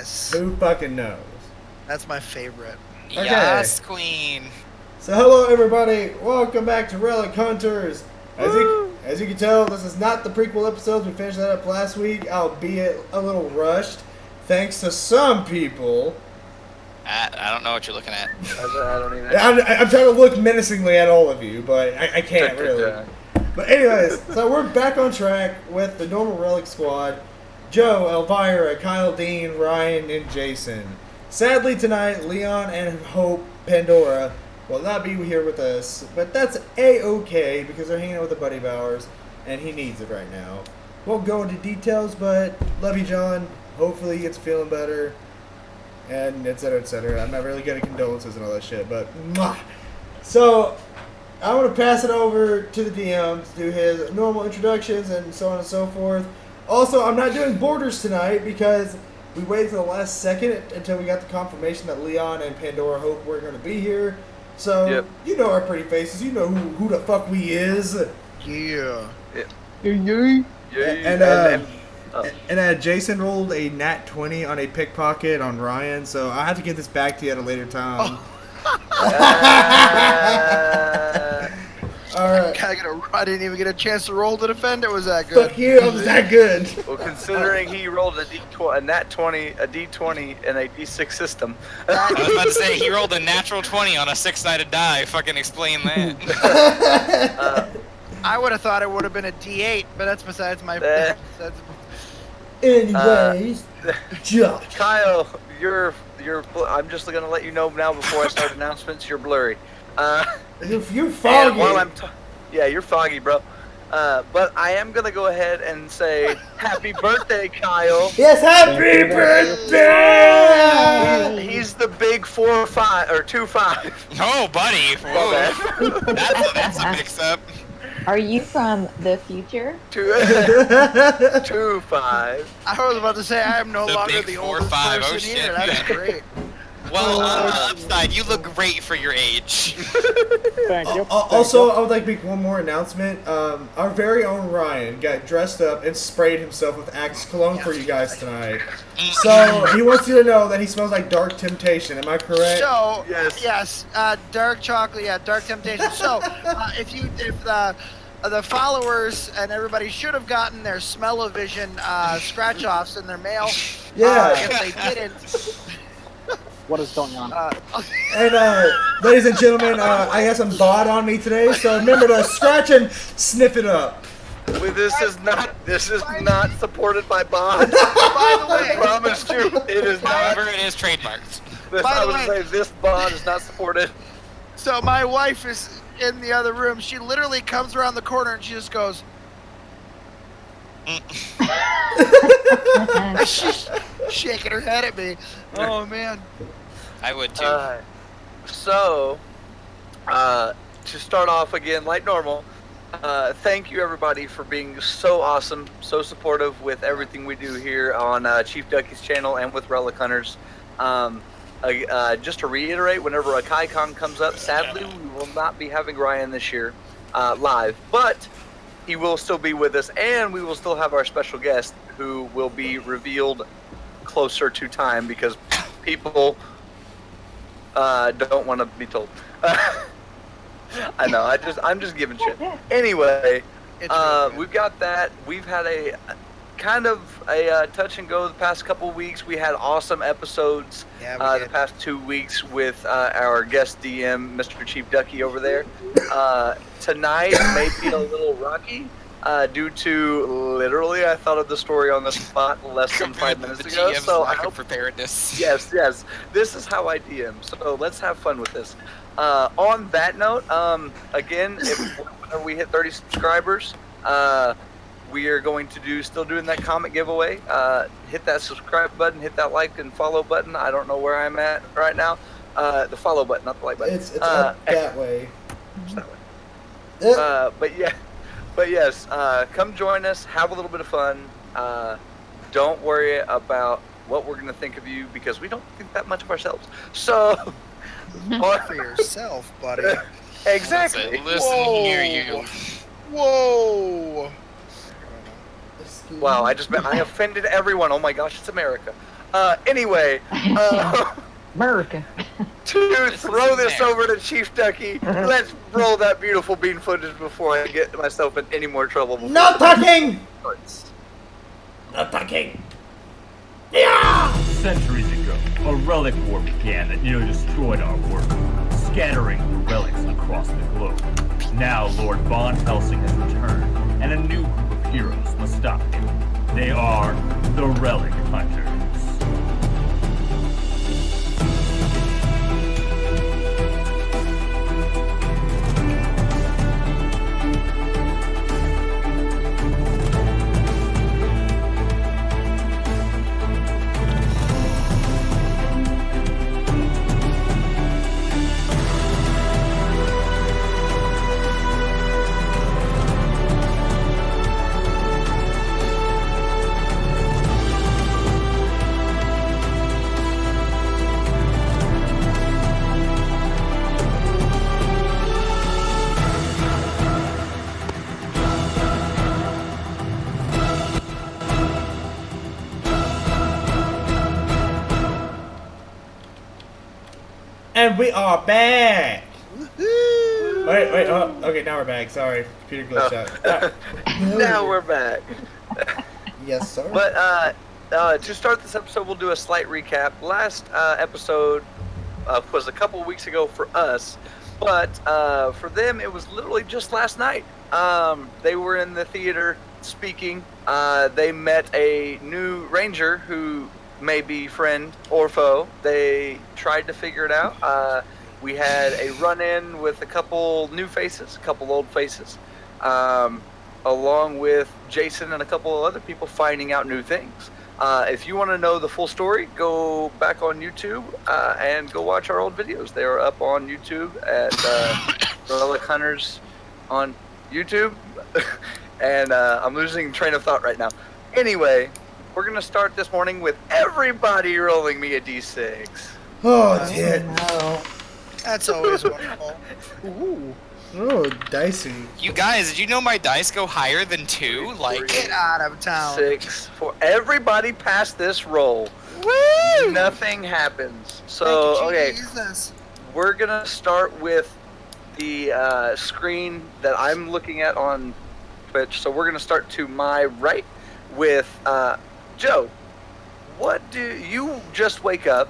Yes. Who fucking knows? That's my favorite. Okay. Yes, Queen. So hello everybody, welcome back to Relic Hunters. As you can tell, this is not the prequel episodes. We finished that up last week, albeit a little rushed, thanks to some people. I don't know what you're looking at. I don't even. I'm trying to look menacingly at all of you, but I can't really. But anyways, so we're back on track with the normal Relic squad. Joe, Elvira, Kyle, Dean, Ryan, and Jason. Sadly tonight, Leon and Hope Pandora will not be here with us, but that's A-okay because they're hanging out with a buddy of ours, and he needs it right now. Won't go into details, but love you, John. Hopefully he gets feeling better, and etc., etc. I'm not really good at condolences and all that shit, but mwah. So I want to pass it over to the DM to do his normal introductions and so on and so forth. Also, I'm not doing borders tonight because we waited till the last second until we got the confirmation that Leon and Pandora Hope were going to be here. So, You know our pretty faces. You know who the fuck we is. Yeah. And Jason rolled a nat 20 on a pickpocket on Ryan, so I have to get this back to you at a later time. Alright. I didn't even get a chance to roll to defend it. Was that good? Fuck you, I was that good. Well, considering he rolled a nat 20, a d20, and a d6 system. I was about to say, he rolled a natural 20 on a 6-sided die. Fucking explain that. I would have thought it would have been a D8, but that's besides my... Anyways, Josh. Kyle, you're. I'm just gonna let you know now before I start announcements. You're blurry. You're foggy. You're foggy, bro. But I am gonna go ahead and say happy birthday, Kyle. Yes, happy birthday! He's the big 4-5 or 2-5. Oh, buddy. Whoa. That's a mix-up. Are you from the future? 2-5. I was about to say I am no The longer big the 4-5. oldest Oh, person shit. here. That's great. Well, on the upside, you look great for your age. Thank you. Also, I would like to make one more announcement. Our very own Ryan got dressed up and sprayed himself with Axe cologne for you guys tonight. So he wants you to know that he smells like Dark Temptation. Am I correct? So Yes. dark chocolate. Yeah, Dark Temptation. So if the followers and everybody should have gotten their smell-o-vision scratch-offs in their mail. Yeah. If they didn't. What is going on? And ladies and gentlemen, I got some bod on me today, so remember to scratch and sniff it up. This is not supported by bond. By the way, I promise you, it is not. However, it is trademarked. I would say this bond is not supported. so my wife is in the other room. She literally comes around the corner and she just goes. She's shaking her head at me. Oh man. I would too. To start off again, like normal, thank you everybody for being so awesome, so supportive with everything we do here on ChiefDucky's channel and with Relic Hunters. Just to reiterate, whenever a KaiCon comes up, sadly we will not be having Ryan this year live, but he will still be with us, and we will still have our special guest who will be revealed closer to time because people don't want to be told. I know. I'm just giving shit. Anyway, we've got that. We've had a kind of a touch and go the past couple weeks. We had awesome episodes the past 2 weeks with our guest DM, Mr. ChiefDucky over there. Tonight may be a little rocky due to literally I thought of the story on the spot less than 5 minutes ago. So I hope preparedness. Yes. This is how I DM. So let's have fun with this. On that note, again, whenever we hit 30 subscribers, we are going to still doing that comment giveaway. Hit that subscribe button, hit that like and follow button. I don't know where I'm at right now. The follow button, not the like button. It's up that way. That way. But yes, come join us. Have a little bit of fun. Don't worry about what we're going to think of you because we don't think that much of ourselves. So, for yourself, buddy. Exactly. Listen here, you. Whoa. Wow, I offended everyone. Oh my gosh, it's America. Anyway, America. to throw this fair. over to Chief Ducky, let's roll that beautiful bean footage before I get myself in any more trouble. before No it talking! starts. No talking! Yeah! Centuries ago, a relic war began that nearly destroyed our world, scattering the relics across the globe. Now Lord Von Helsing has returned, and a new group of heroes must stop him. They are the Relic Hunters. And we are back! Wait, oh, okay, now we're back. Sorry, computer glitched out. Now we're back. Yes, sir. But to start this episode, we'll do a slight recap. Last episode was a couple weeks ago for us, but for them, it was literally just last night. They were in the theater speaking. They met a new ranger who may be friend or foe. They tried to figure it out. We had a run-in with a couple new faces, a couple old faces, along with Jason and a couple of other people finding out new things. If you want to know the full story, go back on YouTube and go watch our old videos. They are up on YouTube at Relic Hunters on YouTube. And I'm losing train of thought right now. Anyway, we're going to start this morning with everybody rolling me a d6. Oh, tit. No. That's always wonderful. Ooh. Oh, dicey. You guys, did you know my dice go higher than 2? Like, Get out of town. 6 for everybody past this roll. Woo! Nothing happens. So, Thank you, okay, Jesus. we're going to start with the screen that I'm looking at on Twitch. So we're going to start to my right with Joe. What do you just wake up?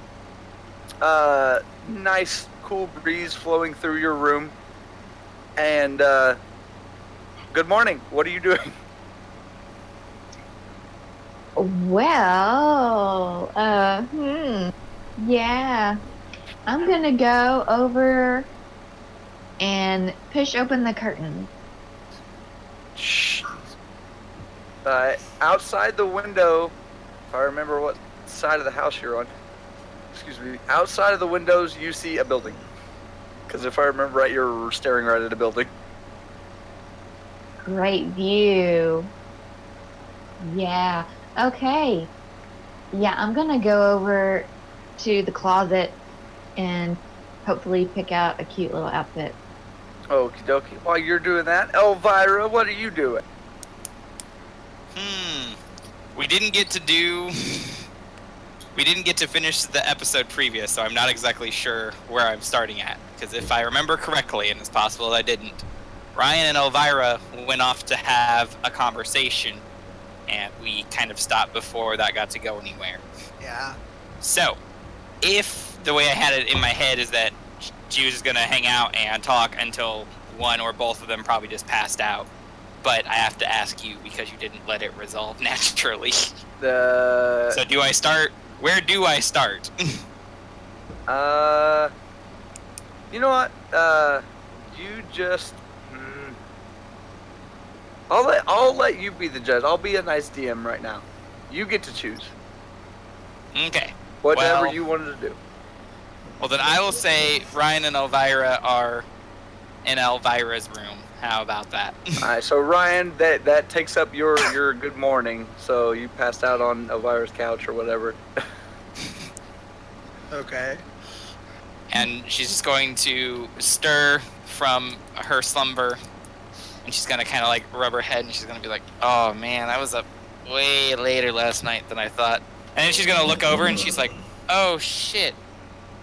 Nice cool breeze flowing through your room. And good morning. What are you doing? Well, yeah. I'm gonna go over and push open the curtain. Shh. Outside the window, if I remember what side of the house you're on, excuse me, outside of the windows you see a building. Because if I remember right, you're staring right at a building. Great view. Yeah. Okay. Yeah, I'm gonna go over to the closet and hopefully pick out a cute little outfit. Okie dokie. While you're doing that, Elvira, what are you doing? we didn't get to finish the episode previous, so I'm not exactly sure where I'm starting at. Because if I remember correctly, and it's possible that I didn't, Ryan and Elvira went off to have a conversation, and we kind of stopped before that got to go anywhere. Yeah. So, if the way I had it in my head is that she was just going to hang out and talk until one or both of them probably just passed out, but I have to ask you because you didn't let it resolve naturally. So do I start? Where do I start? You know what? You just. I'll let you be the judge. I'll be a nice DM right now. You get to choose. Okay. Whatever Well- you wanted to do. Well, then I will say Ryan and Elvira are in Elvira's room. How about that? All right. So Ryan, that takes up your good morning. So you passed out on Elvira's couch or whatever. Okay. And she's just going to stir from her slumber, and she's gonna kind of like rub her head, and she's gonna be like, "Oh man, I was up way later last night than I thought And then she's gonna look over and she's like, oh shit,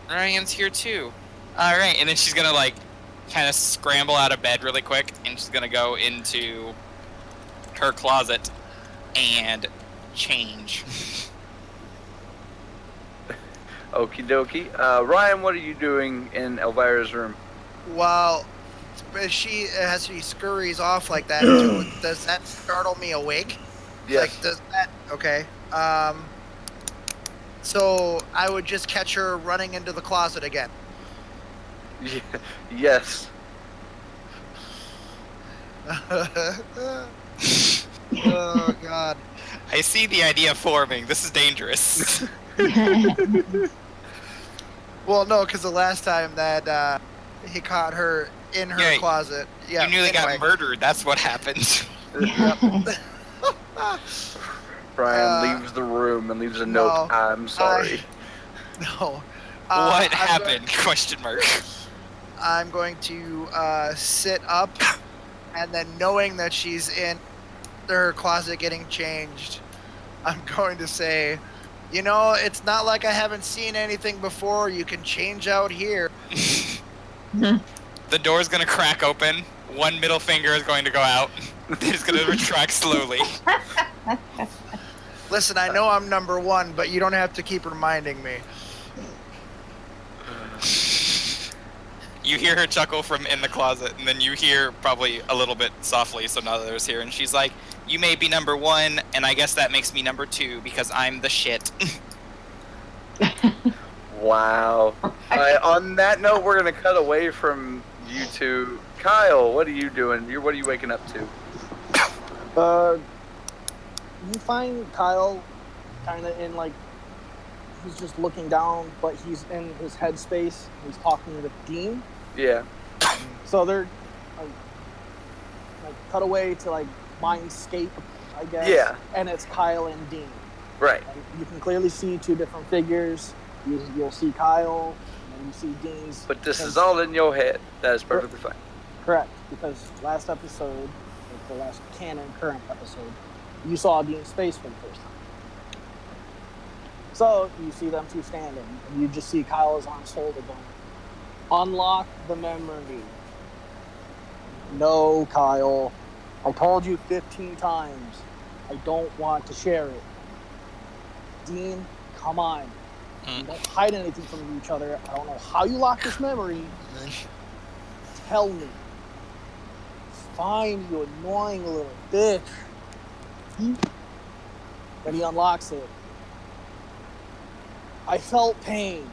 Ryan's here too. All right, and then she's gonna like kind of scramble out of bed really quick, and she's gonna go into her closet and change. Okie dokie. Ryan, what are you doing in Elvira's room? Well, she as she scurries off like that, does that startle me awake? Yes. Like, does that? Okay. So I would just catch her running into the closet again. Yes. Oh God. I see the idea forming. This is dangerous. Well, no, because the last time that he caught her in her closet, yeah, you nearly got murdered. That's what happened. Brian leaves the room and leaves a note. I'm sorry. No. What happened? Question mark. I'm going to sit up, and then knowing that she's in her closet getting changed, I'm going to say, you know, it's not like I haven't seen anything before. You can change out here. The door's gonna crack open. One middle finger is going to go out. It's gonna retract slowly. Listen, I know I'm number one, but you don't have to keep reminding me. You hear her chuckle from in the closet, and then you hear probably a little bit softly, so now that there's here, and she's like, you may be number one, and I guess that makes me number two, because I'm the shit. Wow. On that note, we're going to cut away from you two. Kyle, what are you doing? What are you waking up to? You find Kyle kind of in, like, he's just looking down, but he's in his headspace. He's talking with Dean. Yeah. So they're like cut away to like Mindscape, I guess. Yeah. And it's Kyle and Dean. Right. And you can clearly see two different figures. You'll see Kyle, and you see Dean's. But this is all in your head. That is perfectly fine. Correct, because last episode, like the last canon current episode, you saw Dean's face for the first time. So you see them two standing, and you just see Kyle's arms folded going, unlock the memory. No, Kyle. I told you 15 times. I don't want to share it. Dean, come on. You don't hide anything from each other. I don't know how you lock this memory. Tell me. Fine, you annoying little bitch. Then he unlocks it. I felt pain.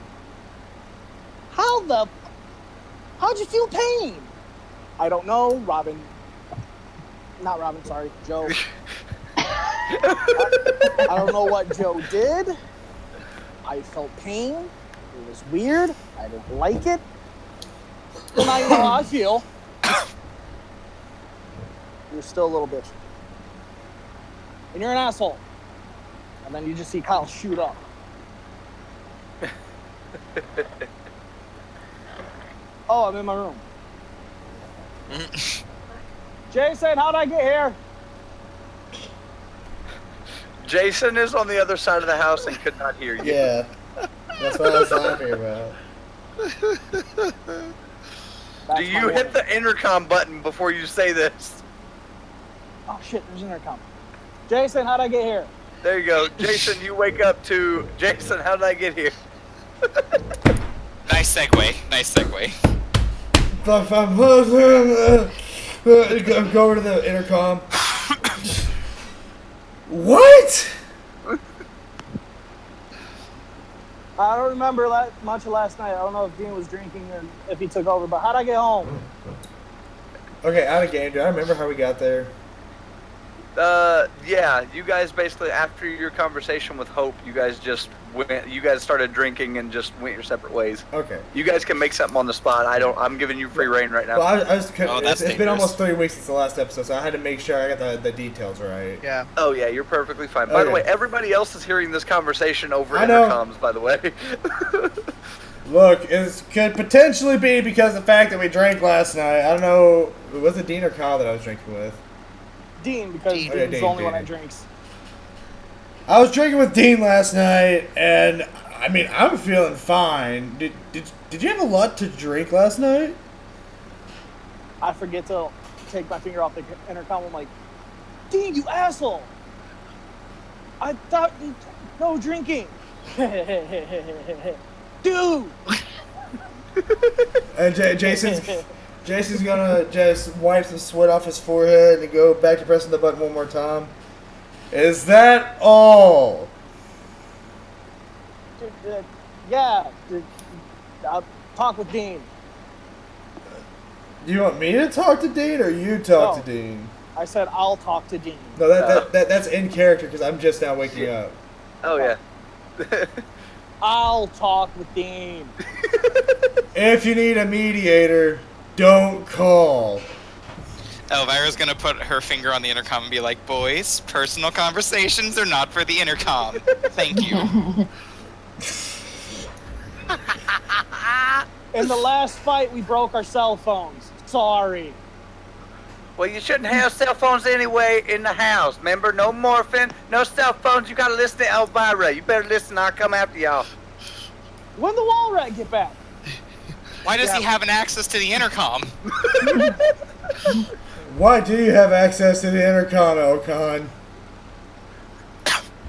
How'd you feel pain? I don't know, Joe. I don't know what Joe did. I felt pain. It was weird. I didn't like it. And I know how I feel. You're still a little bitch. And you're an asshole. And then you just see Kyle shoot up. Oh, I'm in my room. Jason, how'd I get here? Jason is on the other side of the house and could not hear you. Yeah, that's what I was laughing about. Do you hit the intercom button before you say this? Oh shit, there's an intercom. Jason, how'd I get here? There you go. Jason, you wake up to, Jason, how did I get here? Nice segue. Nice segue. Go over to the intercom. What? I don't remember much of last night. I don't know if Dean was drinking or if he took over, but how'd I get home? Okay, out of game. Do I remember how we got there? Yeah, you guys basically, after your conversation with Hope, you guys started drinking and just went your separate ways. Okay. You guys can make something on the spot. I'm giving you free reign right now. Well, that's it's been almost 3 weeks since the last episode, so I had to make sure I got the details right. Yeah. Oh yeah, you're perfectly fine. By the way, everybody else is hearing this conversation over I know. intercoms, by the way. Look, it could potentially be because of the fact that we drank last night. I don't know, was it Dean or Kyle that I was drinking with? Dean, because Dean. Dean's Okay, the only Dean. one that drinks. I was drinking with Dean last night, and I mean, I'm feeling fine. Did you have a lot to drink last night? I forget to take my finger off the intercom. I'm like, Dean, you asshole! I thought you no drinking. Dude. And Jason's gonna just wipe some sweat off his forehead and go back to pressing the button one more time. Is that all? Yeah. I'll talk with Dean. Do you want me to talk to Dean, or you talk to Dean? I said I'll talk to Dean. No, that's in character because I'm just now waking up. Oh yeah. I'll talk with Dean. If you need a mediator, don't call. Elvira's gonna put her finger on the intercom and be like, boys, personal conversations are not for the intercom. Thank you. In the last fight, we broke our cell phones. Sorry. Well, you shouldn't have cell phones anyway in the house. Remember, no morphine, no cell phones. You gotta listen to Elvira. You better listen. I'll come after y'all. When the wall rat get back? Why does he have an access to the intercom? Why do you have access to the intercom, Elcon?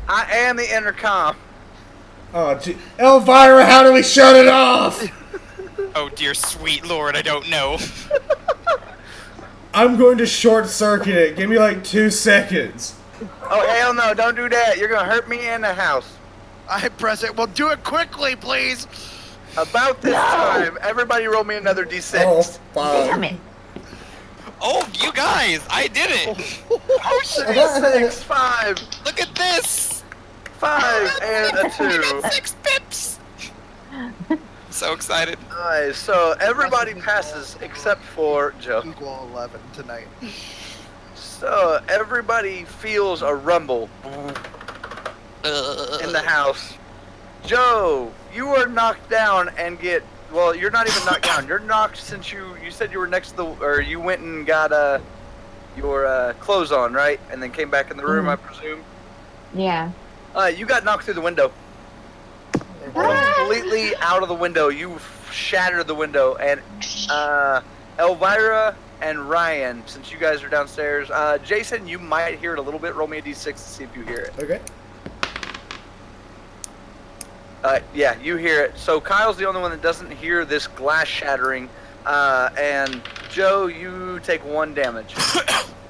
I am the intercom. Oh, gee. Elvira, how do we shut it off? Oh dear sweet lord, I don't know. I'm going to short circuit it. Give me like 2 seconds. Oh, hell no, don't do that. You're gonna hurt me in the house. I press it. Well, do it quickly, please. About this time, everybody roll me another D6. Oh, fuck. Damn it. Oh, you guys, I did it. Oh, 6, 5, Look at this. 5, and a 2. I got 6 pips. So excited. Nice. So everybody passes except for Joe. Equal 11 tonight. So everybody feels a rumble in the house. Joe, you are knocked down and get. Well, you're not even knocked down. You're knocked since you said you were next to the, or you went and got your clothes on, right? And then came back in the room, I presume. Yeah. You got knocked through the window. Completely out of the window. You shattered the window, and Elvira and Ryan, since you guys are downstairs, Jason, you might hear it a little bit. Roll me a d6 to see if you hear it. Okay. Yeah, you hear it. So Kyle's the only one that doesn't hear this glass shattering, and Joe, you take 1 damage.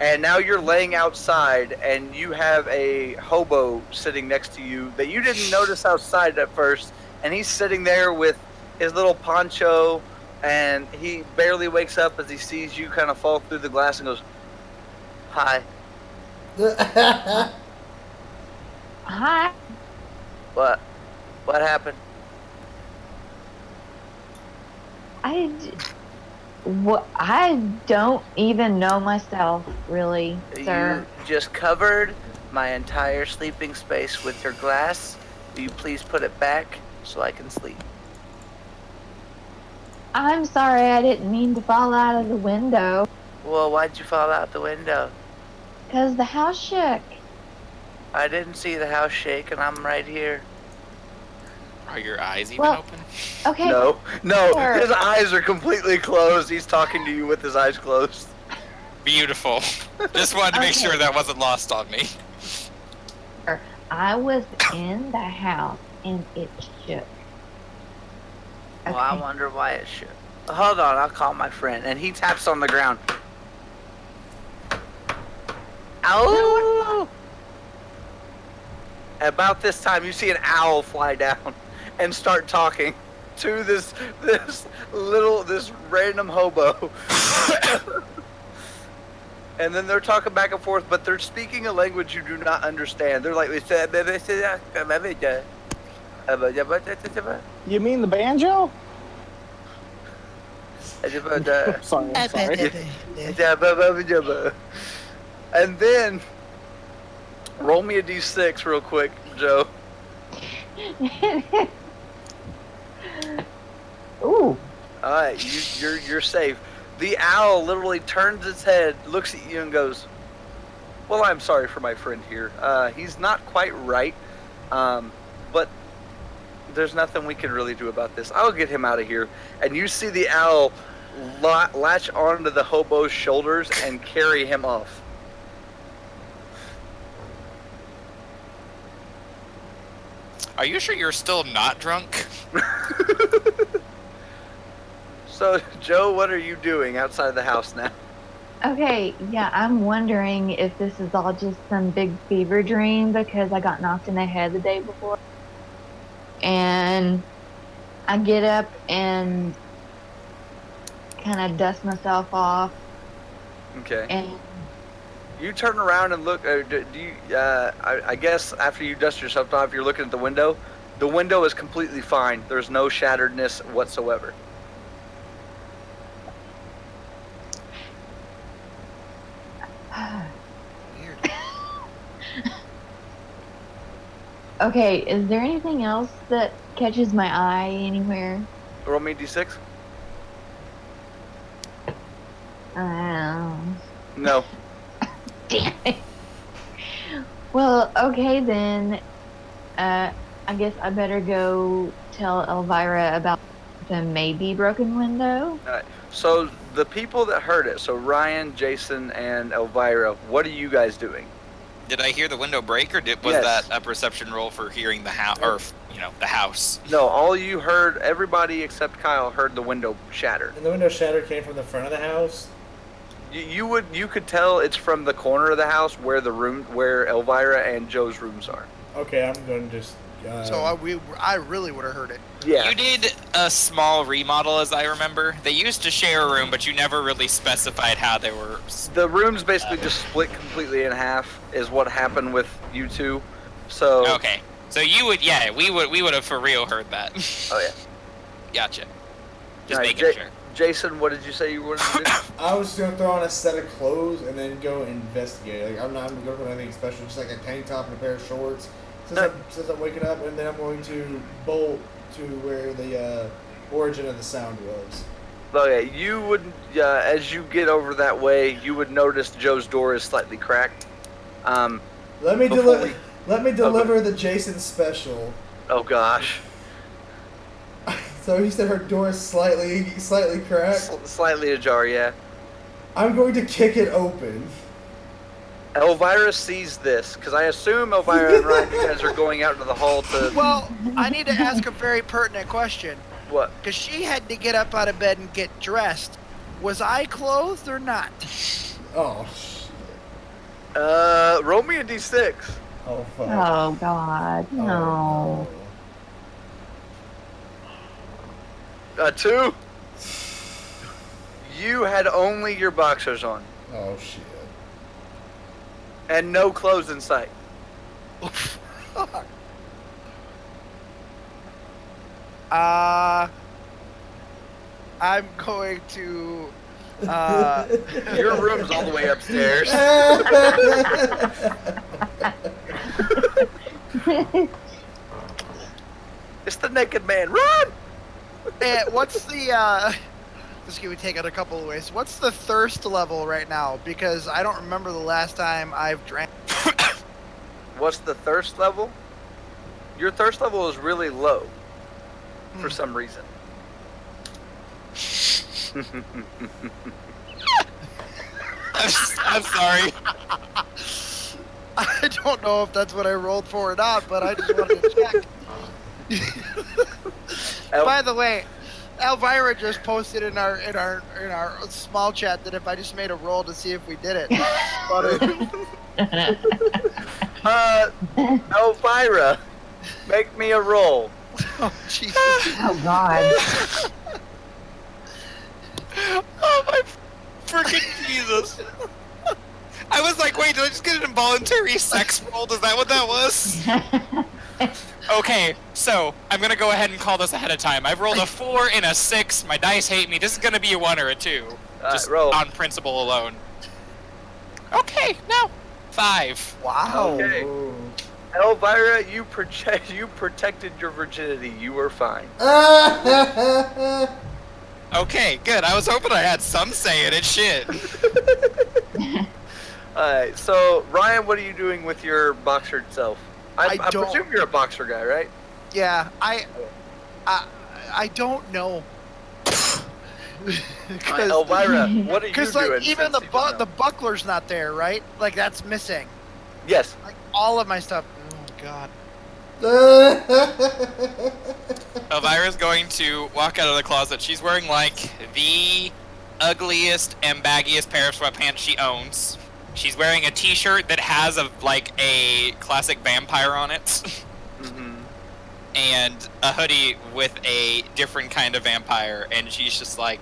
And now you're laying outside, and you have a hobo sitting next to you that you didn't notice outside at first, and he's sitting there with his little poncho, and he barely wakes up as he sees you kind of fall through the glass and goes, "Hi." Hi. What happened? I don't even know myself, really, sir. You just covered my entire sleeping space with your glass. Will you please put it back so I can sleep? I'm sorry, I didn't mean to fall out of the window. Well, why'd you fall out the window? 'Cause the house shook. I didn't see the house shake, and I'm right here. Are your eyes even Well- open? Okay. No, Sure. his eyes are completely closed. He's talking to you with his eyes closed. Beautiful. Just wanted to make Okay. sure that wasn't lost on me. I was in the house and it shook. Well, I Okay. wonder why it shook. Hold on, I'll call my friend. And he taps on the ground. Ow! About this time, you see an owl fly down and start talking to this random hobo. And then they're talking back and forth, but they're speaking a language you do not understand. They're like, You mean the banjo? Sorry, I'm sorry. And then roll me a d6 real quick, Joe. Ooh. All right, you're safe. The owl literally turns its head, looks at you, and goes, Well, I'm sorry for my friend here. He's not quite right, but there's nothing we can really do about this. I'll get him out of here. And you see the owl latch onto the hobo's shoulders and carry him off. Are you sure you're still not drunk? So, Joe, what are you doing outside of the house now? Okay, yeah, I'm wondering if this is all just some big fever dream because I got knocked in the head the day before. And I get up and kind of dust myself off. Okay. And You turn around and look. Do you? I guess after you dust yourself off, you're looking at the window. The window is completely fine. There's no shatteredness whatsoever. Weird. okay, is there anything else that catches my eye anywhere? Roll me d6. No. Damn it. Well, okay then. I guess I better go tell Elvira about the maybe broken window. So the people that heard it, so Ryan, Jason, and Elvira, what are you guys doing? Did I hear the window break, or was Yes. that a perception roll for hearing the house, or the house? No, all you heard, everybody except Kyle heard the window shatter. And the window shatter came from the front of the house. You could tell it's from the corner of the house where where Elvira and Joe's rooms are. Okay, I'm going to just. So I really would have heard it. Yeah. You did a small remodel, as I remember. They used to share a room, but you never really specified how they were. The rooms basically just split completely in half is what happened with you two. So Okay, so you would, we would have for real heard that. Oh yeah. Gotcha. Just Alright, making sure. Jason, what did you say you wanted to do? I was going to throw on a set of clothes and then go investigate. Like I'm not going to put anything special, just like a tank top and a pair of shorts. Since I'm waking up, and then I'm going to bolt to where the origin of the sound was. Okay, you would, as you get over that way, you would notice Joe's door is slightly cracked. Let me deliver the Jason special. Oh gosh. So he said her door is slightly cracked. Slightly ajar, yeah. I'm going to kick it open. Elvira sees this, because I assume Elvira and Ryan, you guys are going out into the hall to... Well, I need to ask a very pertinent question. What? Because she had to get up out of bed and get dressed. Was I clothed or not? Oh, shit. Roll me a d6. Oh, fuck. Oh God, no. Oh, 2. You had only your boxers on, oh shit. and no clothes in sight. I'm going to. Your room's all the way upstairs. It's the naked man. Run! What's the? This can be taken a couple of ways. What's the thirst level right now? Because I don't remember the last time I've drank. What's the thirst level? Your thirst level is really low for some reason. I'm sorry. I don't know if that's what I rolled for or not, but I just wanted to check. By the way, Elvira just posted in our small chat that if I just made a roll to see if we did it. Elvira, make me a roll. Oh Jesus! Oh God. Oh my freaking Jesus! I was like, wait, did I just get an involuntary sex roll? Is that what that was? Okay, so I'm gonna go ahead and call this ahead of time. I've rolled a 4 and a 6. My dice hate me. This is gonna be a 1 or a 2, just roll. on principle alone. Okay, no, 5. Wow. Okay. Oh. Elvira, you protected your virginity. You were fine. Okay, good. I was hoping I had some say in it. Shit. Alright, so Ryan, what are you doing with your boxer self? I presume you're a boxer guy, right? Yeah, I don't know. Elvira, what are you Because doing? like even since you don't know? the buckler's not there, right? Like that's missing. Yes. Like all of my stuff. Oh god. Elvira's going to walk out of the closet. She's wearing like the ugliest and baggiest pair of sweatpants she owns. She's wearing a t-shirt that has a classic vampire on it. Mm-hmm. And a hoodie with a different kind of vampire, and she's just like,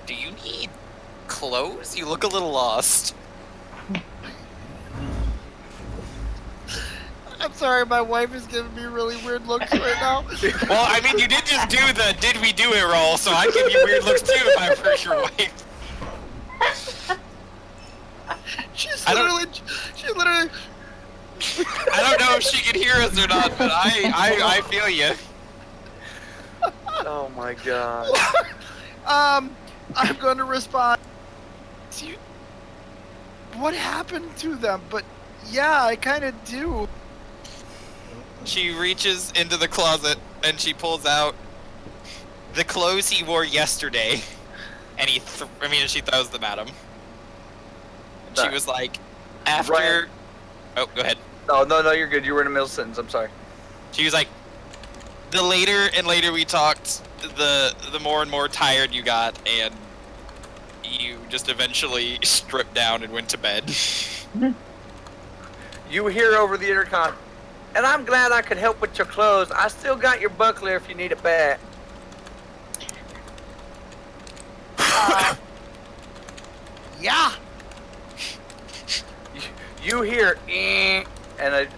do you need clothes? You look a little lost. I'm sorry, my wife is giving me really weird looks right now. Well, I mean, you did just do the did we do it roll, so I'd give you weird looks too if I were your wife. She's literally I don't know if she can hear us or not, but I feel you. Oh my god. I'm going to respond. What happened to them? But yeah, I kind of do. She reaches into the closet and she pulls out the clothes he wore yesterday, and she throws them at him. She was like, after. Ryan. Oh, go ahead. Oh no, you're good. You were in a middle sentence. I'm sorry. She was like, the later and later we talked, the more and more tired you got, and you just eventually stripped down and went to bed. You hear over the intercom, and I'm glad I could help with your clothes. I still got your buckler if you need it back. Yeah. You hear, and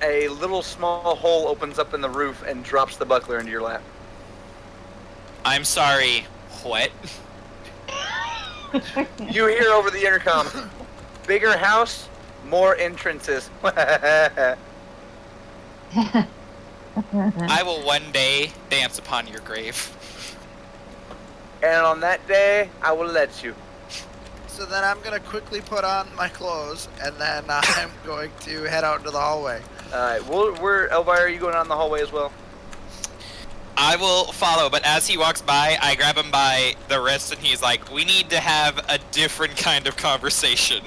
a little small hole opens up in the roof and drops the buckler into your lap. I'm sorry, what? You hear over the intercom, bigger house, more entrances. I will one day dance upon your grave. And on that day, I will let you. So then I'm going to quickly put on my clothes, and then I'm going to head out into the hallway. Alright, Elvira, are you going out in the hallway as well? I will follow, but as he walks by, I grab him by the wrist, and he's like, we need to have a different kind of conversation.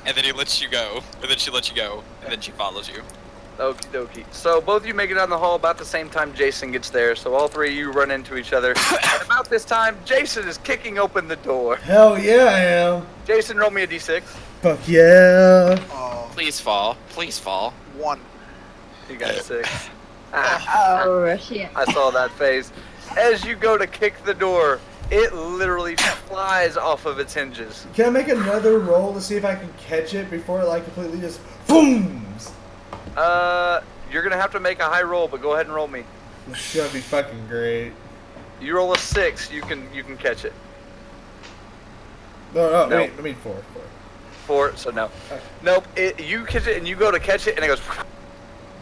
And then he lets you go, and then she lets you go, and then she follows you. Okie dokie. So both of you make it down the hall about the same time Jason gets there, so all three of you run into each other. And about this time, Jason is kicking open the door. Hell yeah, I am. Jason, roll me a d6. Fuck yeah. Oh, Please fall. Please fall. 1. You got 6. Oh, shit. I saw that face. As you go to kick the door, it literally flies off of its hinges. Can I make another roll to see if I can catch it before it like completely just booms? You're gonna have to make a high roll, but go ahead and roll me. This is gonna be fucking great. You roll a 6, you can catch it. No, No. wait, I mean 4. 4, so no. Okay. Nope, you catch it and you go to catch it and it goes.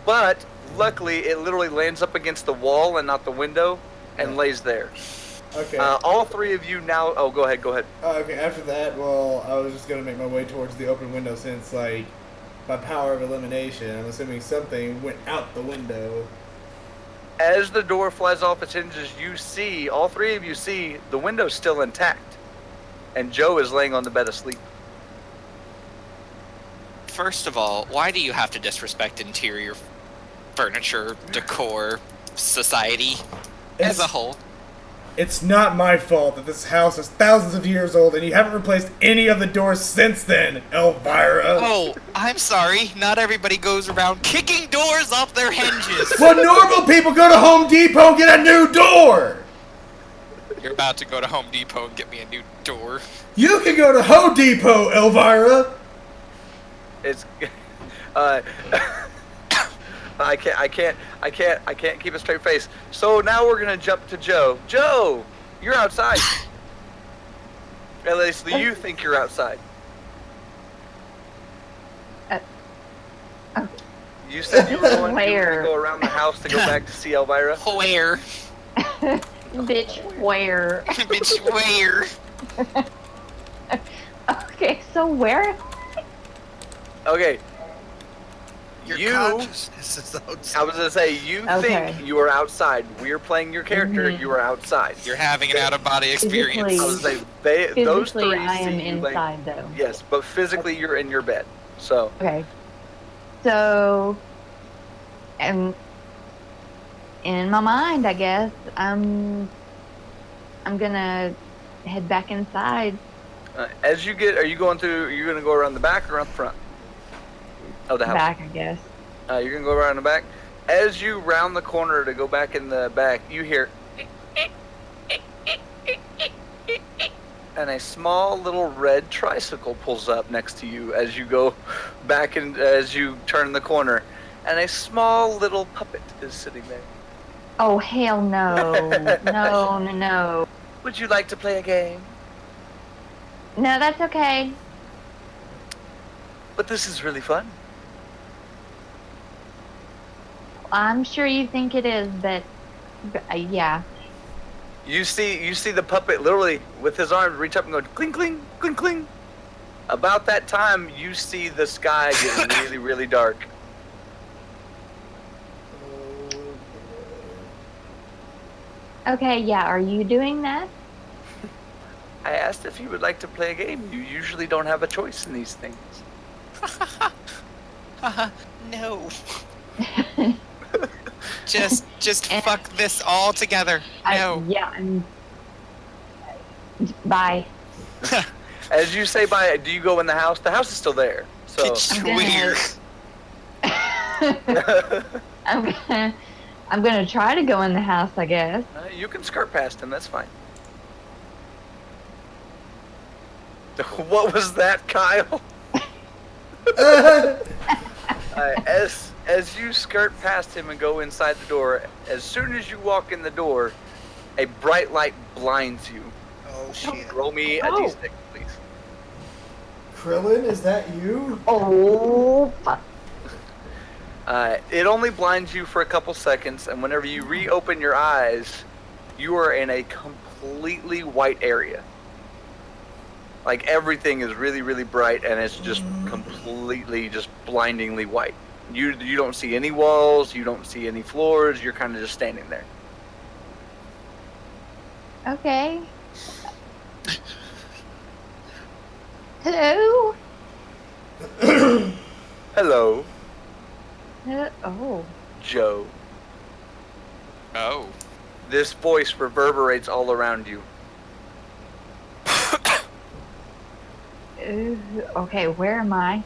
But luckily, it literally lands up against the wall and not the window and lays there. Okay. All three of you now. Oh, go ahead. Okay, after that, well, I was just gonna make my way towards the open window since, like, by power of elimination, I'm assuming something went out the window. As the door flies off its hinges, all three of you see the window's still intact. And Joe is laying on the bed asleep. First of all, why do you have to disrespect interior furniture, decor, society as a whole? It's not my fault that this house is thousands of years old and you haven't replaced any of the doors since then, Elvira. Oh, I'm sorry. Not everybody goes around kicking doors off their hinges. Well, normal people go to Home Depot and get a new door. You're about to go to Home Depot and get me a new door. You can go to Home Depot, Elvira. It's. I can't keep a straight face. So now we're gonna jump to Joe. Joe, you're outside. At least you think you're outside. You said you were going to go around the house to go back to see Elvira. Where? Bitch, where? Bitch, where? Okay, so where? Okay. Your consciousness is outside. I was gonna say, you think you are outside. We're playing your character. You are outside. You're having an out-of-body experience. Physically- I was gonna say, those Physically, three I am see you inside, though. Yes, but physically you're in your bed. So. Okay. So, in my mind, I guess I'm gonna head back inside. As you get, are you going through? Are you gonna go around the back or around the front of the house? Back, I guess. You're gonna go around the back. As you round the corner to go back in the back, you hear, and a small little red tricycle pulls up next to you as you go back and as you turn the corner, and a small little puppet is sitting there. Oh, hell no. No. Would you like to play a game? No, that's okay. But this is really fun. I'm sure you think it is, but yeah. You see the puppet literally with his arms reach up and go cling, cling, cling, cling. About that time, you see the sky get really, really dark. Okay, yeah, are you doing that? I asked if you would like to play a game. You usually don't have a choice in these things. No. Just fuck this all together. No. Bye. As you say bye, do you go in the house? The house is still there. So It's weird. I'm gonna try to go in the house, I guess. You can skirt past him. That's fine. What was that, Kyle? As you skirt past him and go inside the door, as soon as you walk in the door, a bright light blinds you. Oh shit. Roll me a d6, please. Krillin, is that you? Oh, fuck. It only blinds you for a couple seconds, and whenever you reopen your eyes, you are in a completely white area. Like everything is really, really bright, and it's just completely, just blindingly white. You don't see any walls, you don't see any floors. You're kind of just standing there. Okay. Hello? Hello, Oh. Joe. Oh. This voice reverberates all around you. Okay, where am I?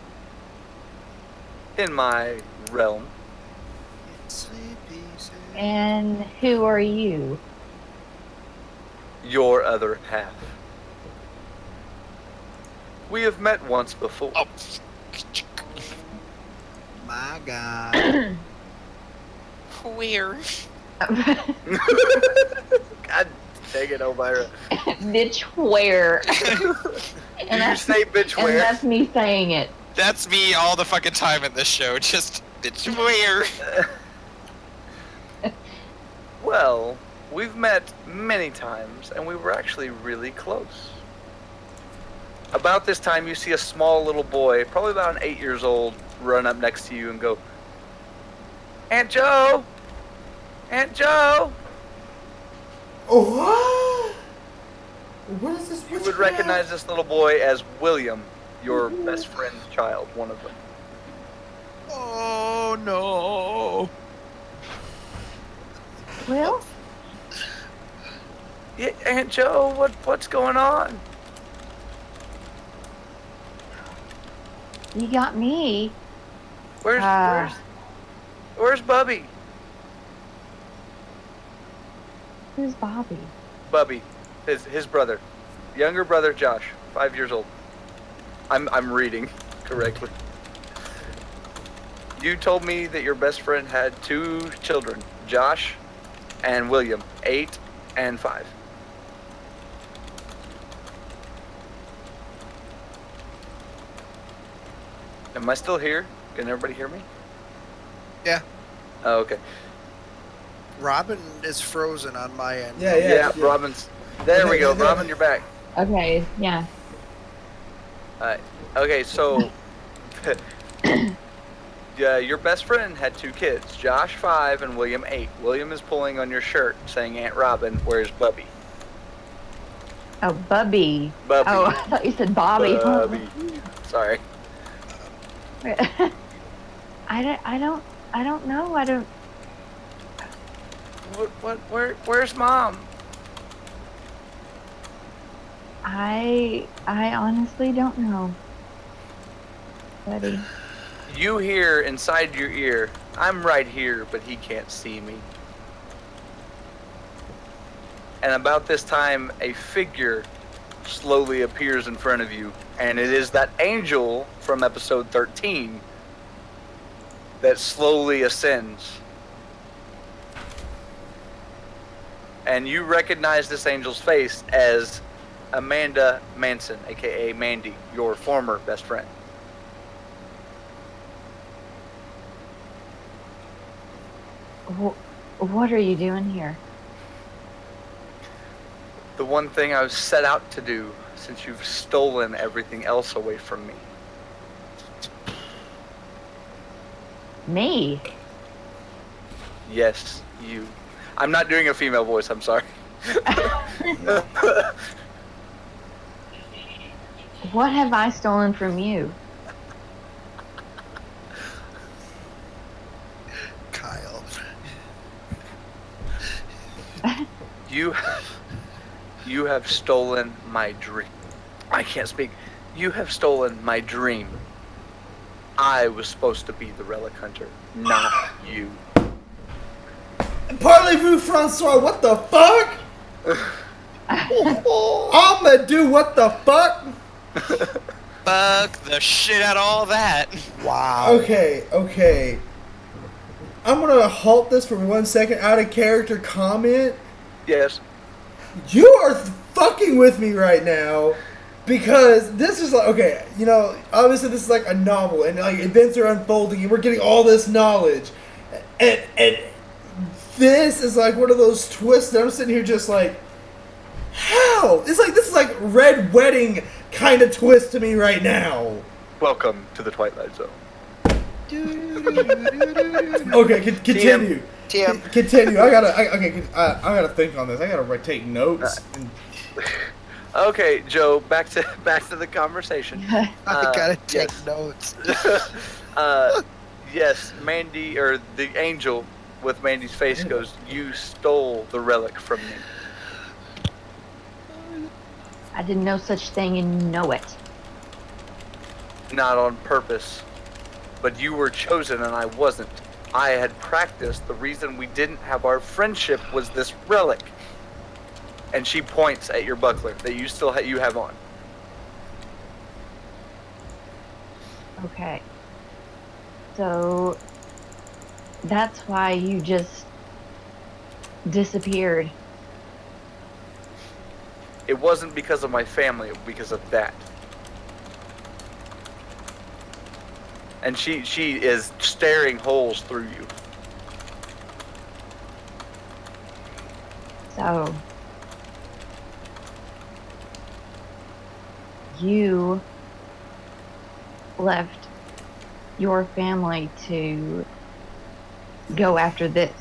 In my realm. And who are you? Your other half. We have met once before. Oh. My God. Where? God dang it, Elvira. Bitch, where? Do you say bitch And where? that's me saying it. That's me all the fucking time in this show. Just bitch where? Well, we've met many times, and we were actually really close. About this time, you see a small little boy, probably about 8 years old, run up next to you and go, Aunt Joe! Aunt Joe! Oh, what? What is this? You would recognize this little boy as William, your best friend's child, one of them. Oh no. Will? Yeah, Aunt Joe, what's going on? You got me. Where's Bubby? Who's Bobby? Bubby, his brother, younger brother Josh, 5 years old. I'm reading correctly. You told me that your best friend had 2 children, Josh and William, 8 and 5. Am I still here? Can everybody hear me? Yeah. Oh, okay. Robin is frozen on my end. Yeah. Robin's. There we go. Yeah. Robin, you're back. Okay, yeah. Okay, so Your best friend had 2 kids, Josh 5 and William 8. William is pulling on your shirt saying Aunt Robin, where's Bubby? Oh, Bubby. Bubby. Oh, I thought you said Bobby. Bubby. Sorry. I don't know. Where's Mom? I honestly don't know, buddy. You hear inside your ear, I'm right here, but he can't see me. And about this time, a figure slowly appears in front of you, and it is that angel from episode 13 that slowly ascends. And you recognize this angel's face as Amanda Manson, aka Mandy, your former best friend. What are you doing here? The one thing I was set out to do, since you've stolen everything else away from me. Me? Yes, you. I'm not doing a female voice, I'm sorry. What have I stolen from you? Kyle. You have stolen my dream. I can't speak. You have stolen my dream. I was supposed to be the Relic Hunter, not you. Parlez-vous, Francois? What the fuck? I'ma do what the fuck? Fuck the shit out of all that. Wow. Okay. I'm gonna halt this for 1 second. Out of character comment. Yes. You are fucking with me right now. Because this is like, okay, you know, obviously this is like a novel, and like events are unfolding, and we're getting all this knowledge, and this is like one of those twists that I'm sitting here just like, how? It's like this is like Red Wedding kind of twist to me right now. Welcome to the Twilight Zone. Okay, continue. TM. Continue. I gotta think on this. I gotta take notes. Okay, Joe. Back to the conversation. I gotta take yes. notes. Yes, Mandy, or the angel with Mandy's face goes, "You stole the relic from me." I didn't know such thing and you know it. Not on purpose, but you were chosen and I wasn't. I had practiced. The reason we didn't have our friendship was this relic. And she points at your buckler that you still you have on. Okay. So that's why you just disappeared. It wasn't because of my family, it was because of that. And she is staring holes through you. So you left your family to go after this.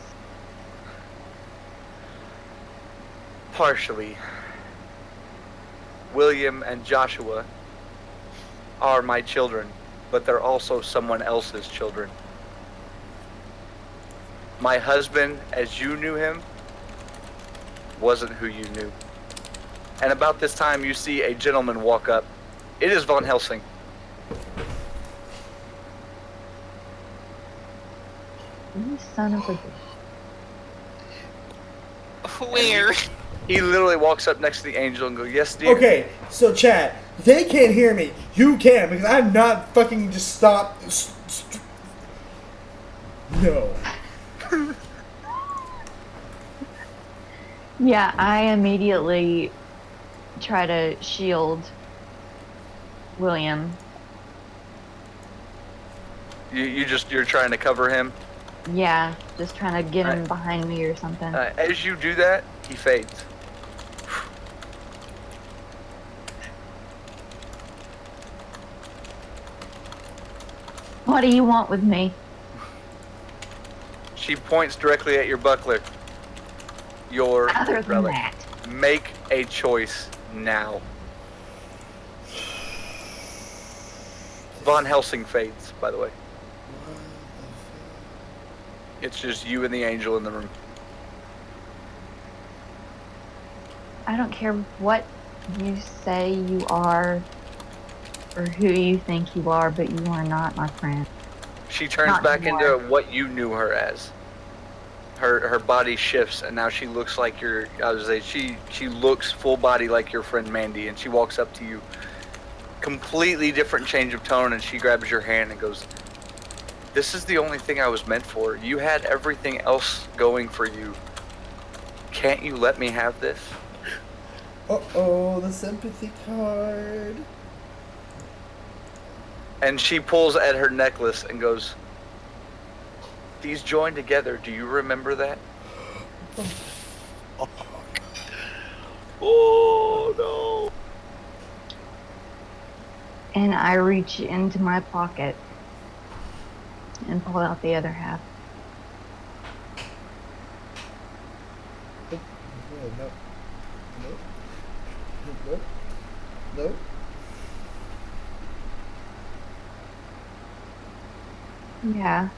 Partially. William and Joshua are my children, but they're also someone else's children. My husband, as you knew him, wasn't who you knew. And about this time, you see a gentleman walk up. It is Von Helsing. You son of a... Where? He literally walks up next to the angel and goes, "Yes, dear." Okay, so chat, they can't hear me. You can, because I'm not fucking just stop. No. Yeah, I immediately try to shield William. You're trying to cover him. Yeah, just trying to get him behind me or something. As you do that, he fades. What do you want with me? She points directly at your buckler. Your Other than relic. that, Make a choice now. Von Helsing fades, by the way. It's just you and the angel in the room. I don't care what you say you are or who you think you are, but you are not my friend. She turns Not back anymore. into what you knew her as. Her body shifts, and now she looks like your. I was say she looks full body like your friend Mandy, and she walks up to you. Completely different change of tone, and she grabs your hand and goes, "This is the only thing I was meant for. You had everything else going for you. Can't you let me have this?" Uh-oh, the sympathy card. And she pulls at her necklace and goes, "These join together. Do you remember that?" Oh no! And I reach into my pocket and pull out the other half. Nope. Nope. Nope. Nope. Yeah,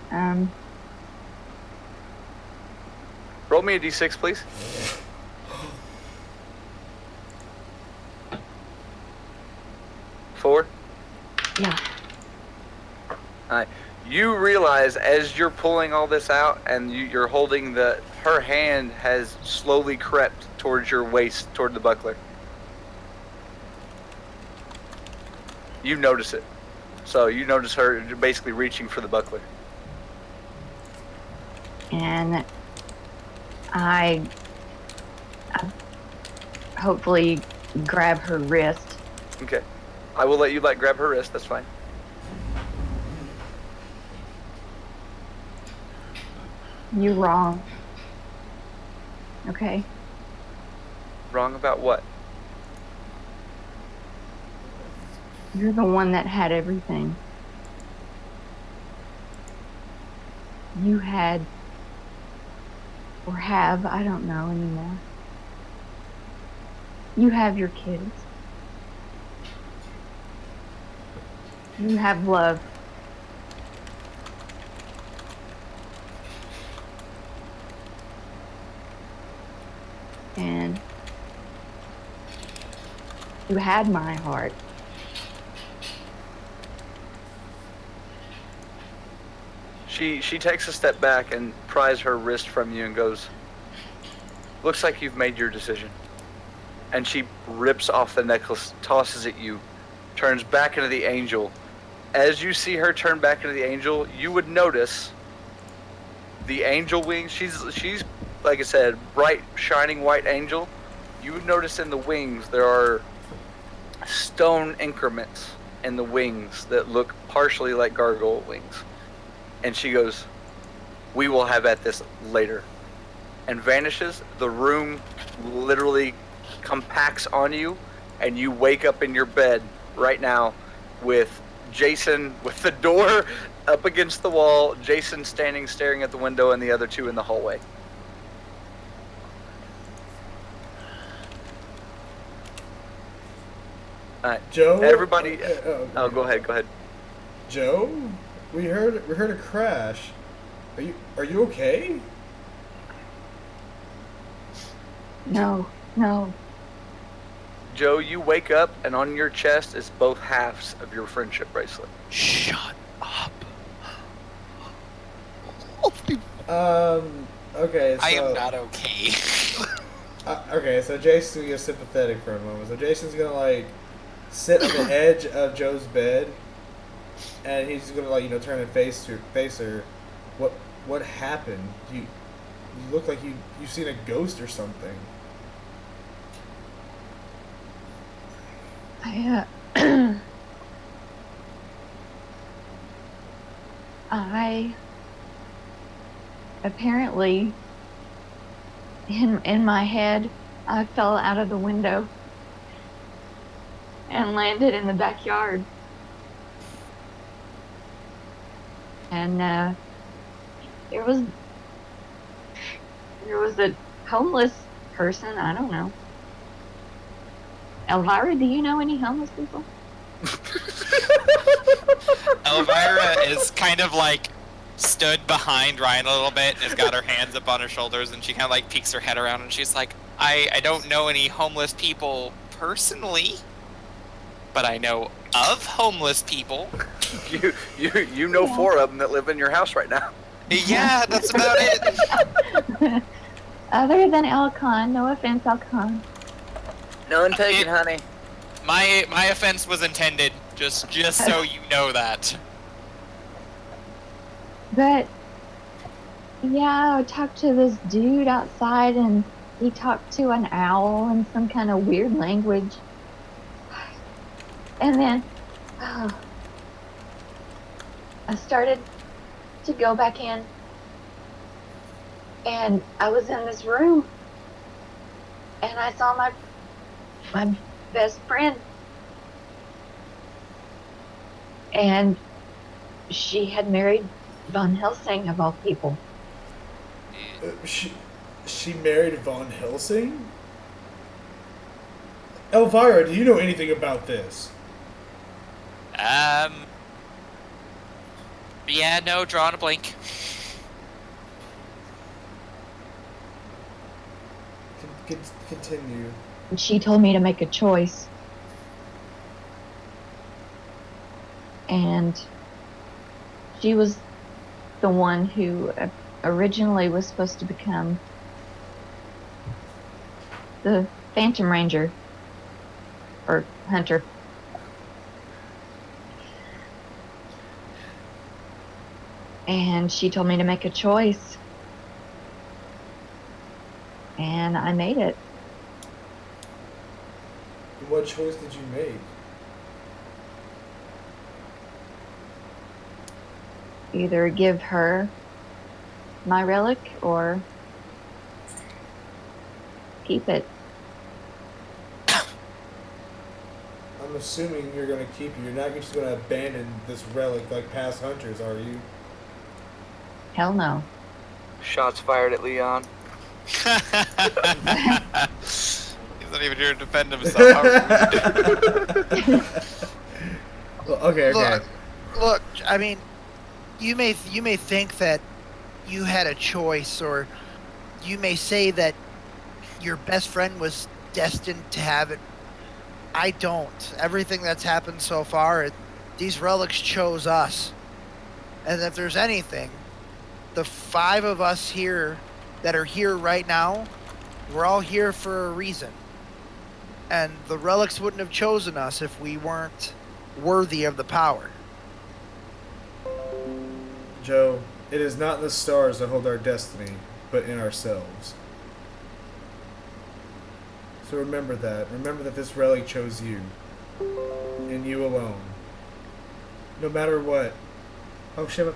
Roll me a d6, please. Four. yeah. Alright. You realize as you're pulling all this out and you're holding her hand has slowly crept towards your waist, toward the buckler. You notice it. So you notice her basically reaching for the buckler. And I hopefully grab her wrist. Okay. I will let you grab her wrist, that's fine. You're wrong. Okay? Wrong about what? You're the one that had everything. You had, or have, I don't know anymore. You have your kids. You have love. And you had my heart. She takes a step back and pries her wrist from you and goes, "Looks like you've made your decision." And she rips off the necklace, tosses at you, turns back into the angel. As you see her turn back into the angel, you would notice the angel wings. She's like I said, bright, shining white angel. You would notice in the wings there are stone increments in the wings that look partially like gargoyle wings. And she goes, "We will have at this later." And vanishes. The room literally compacts on you, and you wake up in your bed right now with Jason with the door up against the wall, Jason standing staring at the window, and the other two in the hallway. Joe. Everybody. Oh, Go ahead. Joe, we heard a crash. Are you okay? No. Joe, you wake up, and on your chest is both halves of your friendship bracelet. Shut up. Okay. So, I am not okay. okay, so Jason's gonna sympathetic for a moment. So Jason's gonna sit on the edge of Joe's bed, and he's gonna turn and face her. What happened? You look like you've seen a ghost or something. I apparently in my head I fell out of the window and landed in the backyard. And there was there was a homeless person. I don't know. Elvira, do you know any homeless people? Elvira is kind of like stood behind Ryan a little bit and has got her hands up on her shoulders, and she kind of like peeks her head around and she's like, I don't know any homeless people personally, but I know of homeless people. You know 4 of them that live in your house right now. Yeah, that's about it. Other than Elcon, no offense, Elcon. None taken, honey. My offense was intended, just so you know that. But yeah, I talked to this dude outside, and he talked to an owl in some kind of weird language. And then I started to go back in, and I was in this room, and I saw my best friend, and she had married Von Helsing, of all people. She married Von Helsing? Elvira, do you know anything about this? Yeah, no, drawing a blank. Continue. And she told me to make a choice. And she was the one who originally was supposed to become the Phantom Ranger. Or Hunter. And she told me to make a choice. And I made it. What choice did you make? Either give her my relic or keep it. I'm assuming you're going to keep it. You're not just going to abandon this relic like past hunters, are you? Hell no. Shots fired at Leon. He's not even here to defend himself. Well, okay. Look, I mean, you may think that you had a choice, or you may say that your best friend was destined to have it. I don't. Everything that's happened so far, these relics chose us. And if there's anything, the 5 of us here that are here right now, we're all here for a reason. And the relics wouldn't have chosen us if we weren't worthy of the power. Joe, it is not the stars that hold our destiny, but in ourselves. So remember that. Remember that this relic chose you. And you alone. No matter what. Oh shit.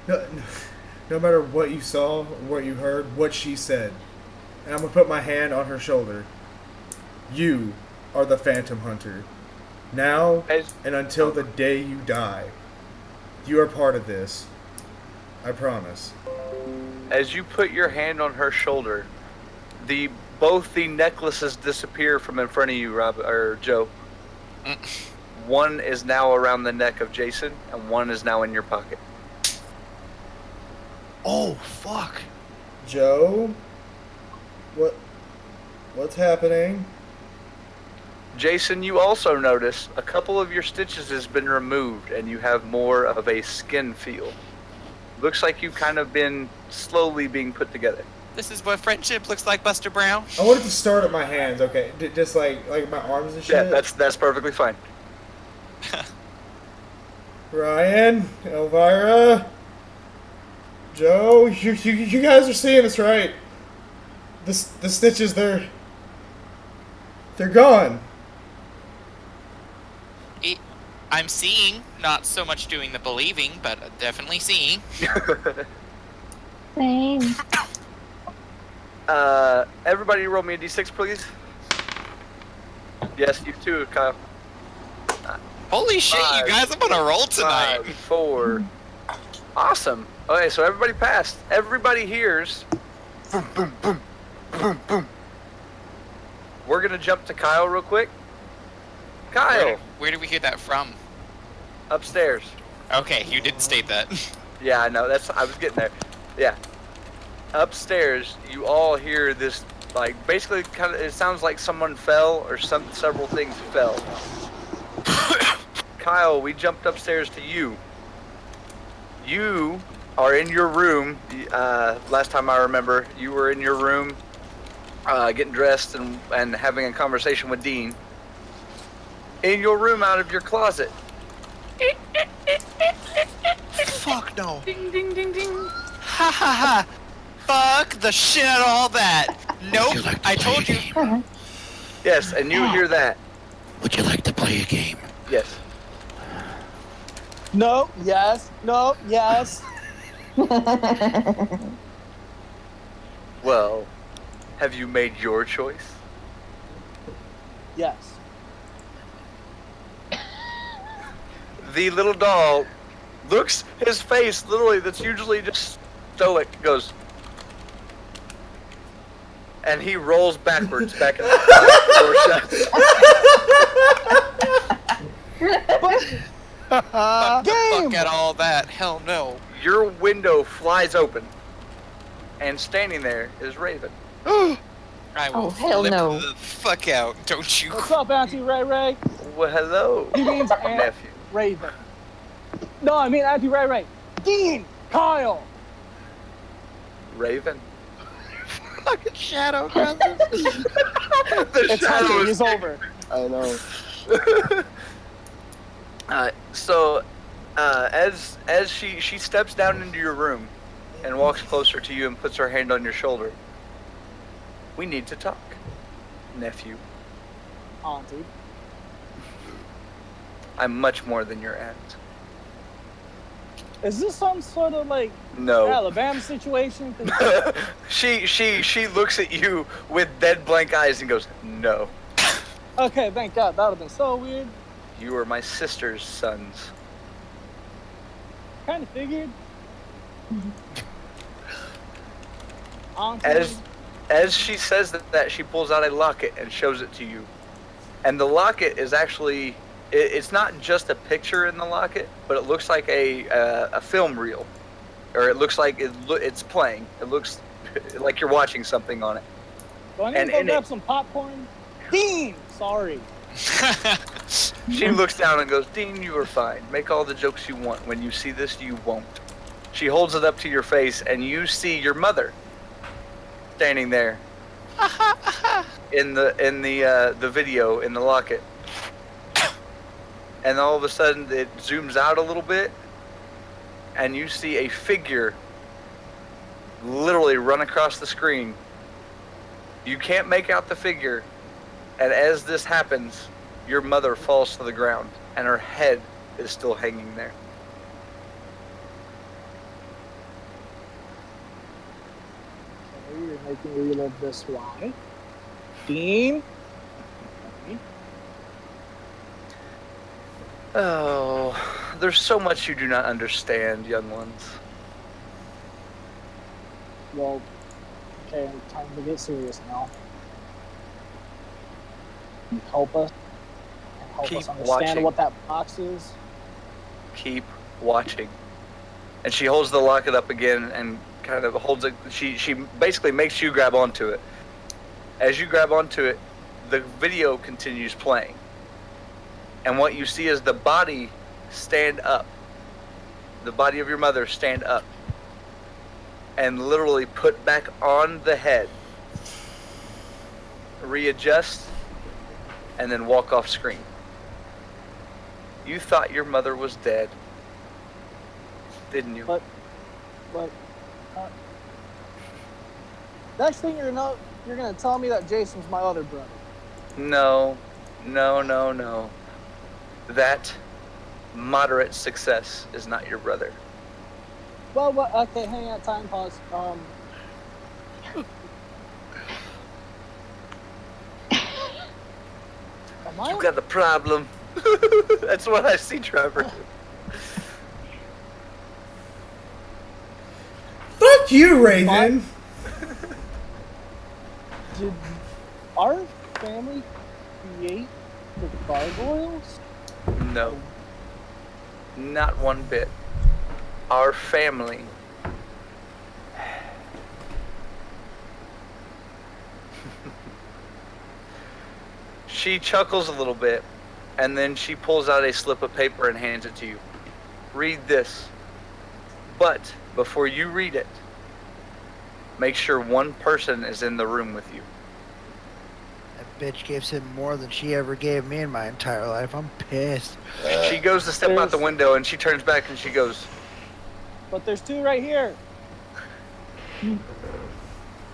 No matter what you saw, what you heard, what she said. And I'm going to put my hand on her shoulder. You are the Phantom Hunter. Now and until the day you die. You are part of this. I promise. As you put your hand on her shoulder, both the necklaces disappear from in front of you, Joe. One is now around the neck of Jason, and one is now in your pocket. Oh, fuck. Joe? What's happening? Jason, you also notice a couple of your stitches has been removed, and you have more of a skin feel. Looks like you've kind of been slowly being put together. This is what friendship looks like, Buster Brown. I wanted to start at my hands, okay? Just like my arms and shit? Yeah, that's perfectly fine. Ryan, Elvira, Joe, you guys are seeing this, right? The stitches, they're gone. I'm seeing, not so much doing the believing, but definitely seeing. Same. Everybody roll me a d6, please. Yes, you too, Kyle. Holy shit, you guys, I'm on a roll tonight. 5, 4. Awesome. Okay, so everybody passed. Everybody hears boom, boom, boom, boom, boom. We're gonna jump to Kyle real quick. Kyle, Where did we hear that from? upstairs. Okay, you did state that. Yeah, I know. I was getting there. Yeah. Upstairs, you all hear this, like, basically, kind of. It sounds like someone fell or several things fell. Kyle, we jumped upstairs to you. You are in your room. Last time I remember, you were in your room, getting dressed and having a conversation with Dean. In your room, out of your closet. Fuck no. Ding, ding, ding, ding. Ha ha ha. Fuck the shit out of all that. Nope, like to I play told a you. game? Yes, and you hear that. Would you like to play a game? Yes. No, yes, no, yes. Well, have you made your choice? Yes. The little doll looks, his face, literally, that's usually just stoic, goes. And he rolls backwards back in the door shuts. Fuck the Game! fuck out of all that. Hell no. Your window flies open, and standing there is Raven. I will Oh, hell flip no. the fuck out, don't you? What's up, Auntie Ray Ray? Well, hello, He means Aunt nephew. Raven. No, I mean Auntie Ray Ray. Dean! Kyle! Raven. Fucking shadow, brother. The It's shadow hunting. is It's over. I know. As she steps down into your room and walks closer to you and puts her hand on your shoulder, we need to talk, nephew. Auntie. I'm much more than your aunt. Is this some sort of like No. Alabama situation? 'Cause- she looks at you with dead blank eyes and goes, no. Okay, thank God. That would have been so weird. You are my sister's sons. Kind of figured. Auntie. As she says that, she pulls out a locket and shows it to you. And the locket is actually, it's not just a picture in the locket, but it looks like a film reel. Or it looks like it's playing. It looks like you're watching something on it. Do I need and to go in grab it- some popcorn? Dean! Sorry. She looks down and goes, Dean, you are fine. Make all the jokes you want. When you see this, you won't. She holds it up to your face, and you see your mother standing there in the video in the locket. And all of a sudden, it zooms out a little bit, and you see a figure literally run across the screen. You can't make out the figure, and as this happens, your mother falls to the ground, and her head is still hanging there. Okay, you're making me relive this. Why? Dean? Okay. Oh, there's so much you do not understand, young ones. Well, okay, time to get serious now. Can you help us? And help Keep us understand watching. what that box is? Keep watching. And she holds the locket up again and kind of holds it. She basically makes you grab onto it. As you grab onto it, the video continues playing. And what you see is the body stand up. The body of your mother stand up. And literally put back on the head. Readjust. And then walk off screen. You thought your mother was dead. Didn't you? But next thing you're gonna tell me that Jason's my other brother. No. That moderate success is not your brother. Well, what? Okay, hang on. Time pause. Am I? You got the problem. That's what I see, Trevor. Fuck you, Raven. Did our family create the gargoyles? No, not one bit. Our family. She chuckles a little bit, and then she pulls out a slip of paper and hands it to you. Read this. But before you read it, make sure one person is in the room with you. That bitch gives him more than she ever gave me in my entire life. I'm pissed. She goes to step out the window, and she turns back and she goes, But there's 2 right here.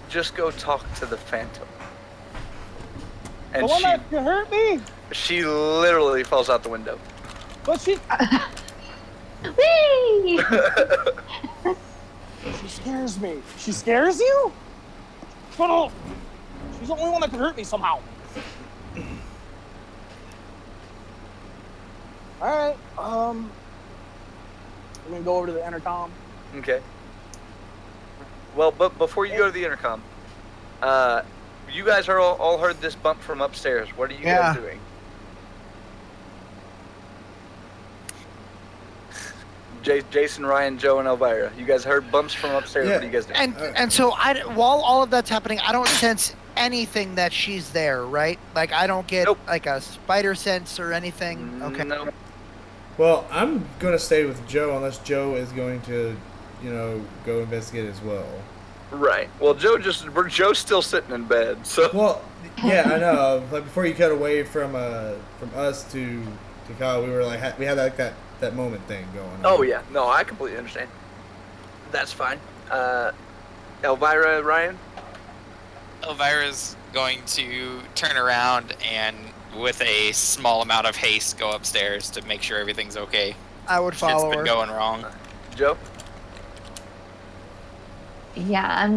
just go talk to the Phantom. The And one that could hurt me. she literally falls out the window. But she Whee! she scares me. She scares you? Shut up. She's the only one that can hurt me somehow. Alright, I'm gonna go over to the intercom. Okay. Well, but before you go to the intercom, you guys are all heard this bump from upstairs. What are you guys doing? Jason, Ryan, Joe, and Elvira. You guys heard bumps from upstairs. Yeah. What are you guys doing? And so while all of that's happening, I don't sense anything that she's there, right? Like I don't get like a spider sense or anything. Okay. No. Well, I'm going to stay with Joe unless Joe is going to, go investigate as well. Right. Well, Joe's still sitting in bed. So. Well, yeah, I know. Like before you cut away from us to Kyle, we were like we had like that moment thing going on. Oh yeah. No, I completely understand. That's fine. Elvira, Ryan. Elvira's going to turn around and, with a small amount of haste, go upstairs to make sure everything's okay. I would follow Shit's been her. going wrong. Joe. Yeah,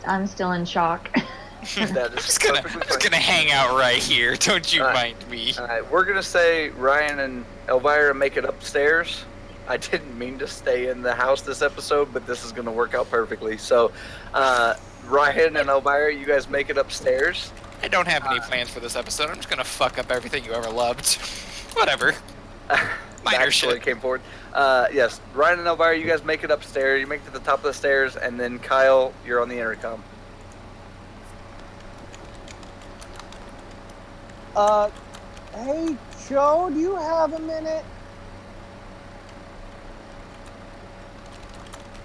I'm still in shock. That I'm is just perfectly fine. gonna hang out right here. Don't you mind me. All right, we're gonna say Ryan and Elvira make it upstairs. I didn't mean to stay in the house this episode, but this is gonna work out perfectly. So, Ryan and Elvira, you guys make it upstairs. I don't have any plans for this episode. I'm just gonna fuck up everything you ever loved. Whatever. Minor Actually shit. came forward. Yes, Ryan and Elvira, you guys make it upstairs. You make it to the top of the stairs, and then Kyle, you're on the intercom. Hey, Joe, do you have a minute?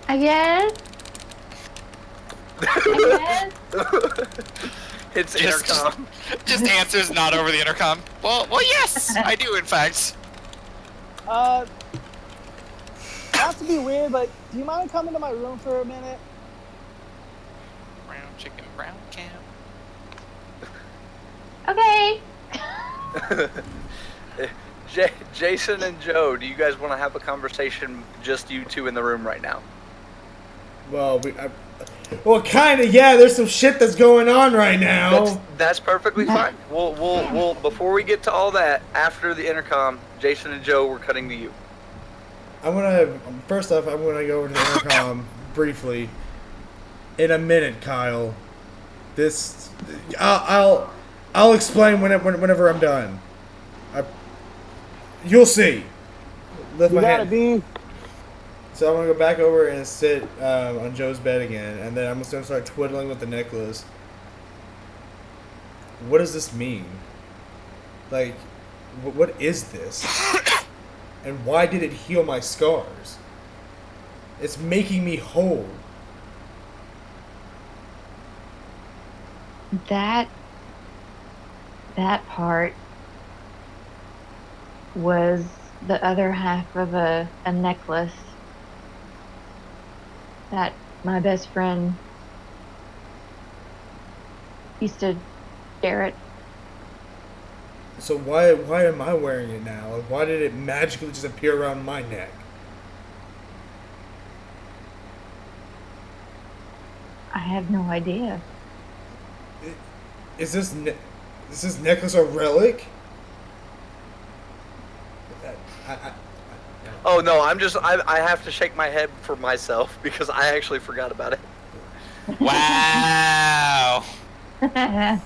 I guess. It's intercom. Just answers not over the intercom. Well, yes, I do, in fact. Not to be weird, but do you mind coming to my room for a minute? Brown chicken, brown cow. Okay. Jason and Joe, do you guys want to have a conversation, just you two in the room right now? Well, kind of. Yeah, there's some shit that's going on right now. That's perfectly fine. We'll before we get to all that, after the intercom, Jason and Joe, we're cutting to you. First off, I'm gonna go over to the intercom briefly. In a minute, Kyle. I'll explain whenever I'm done. You'll see. Lift You my gotta hand. be. So I'm gonna go back over and sit on Joe's bed again, and then I'm just gonna start twiddling with the necklace. What does this mean? Like, what is this? And why did it heal my scars? It's making me whole. That part was the other half of a necklace that my best friend used to stare at. So why am I wearing it now? Like, why did it magically just appear around my neck? I have no idea. Is this necklace a relic? Oh no, I have to shake my head for myself because I actually forgot about it. Wow. Wow.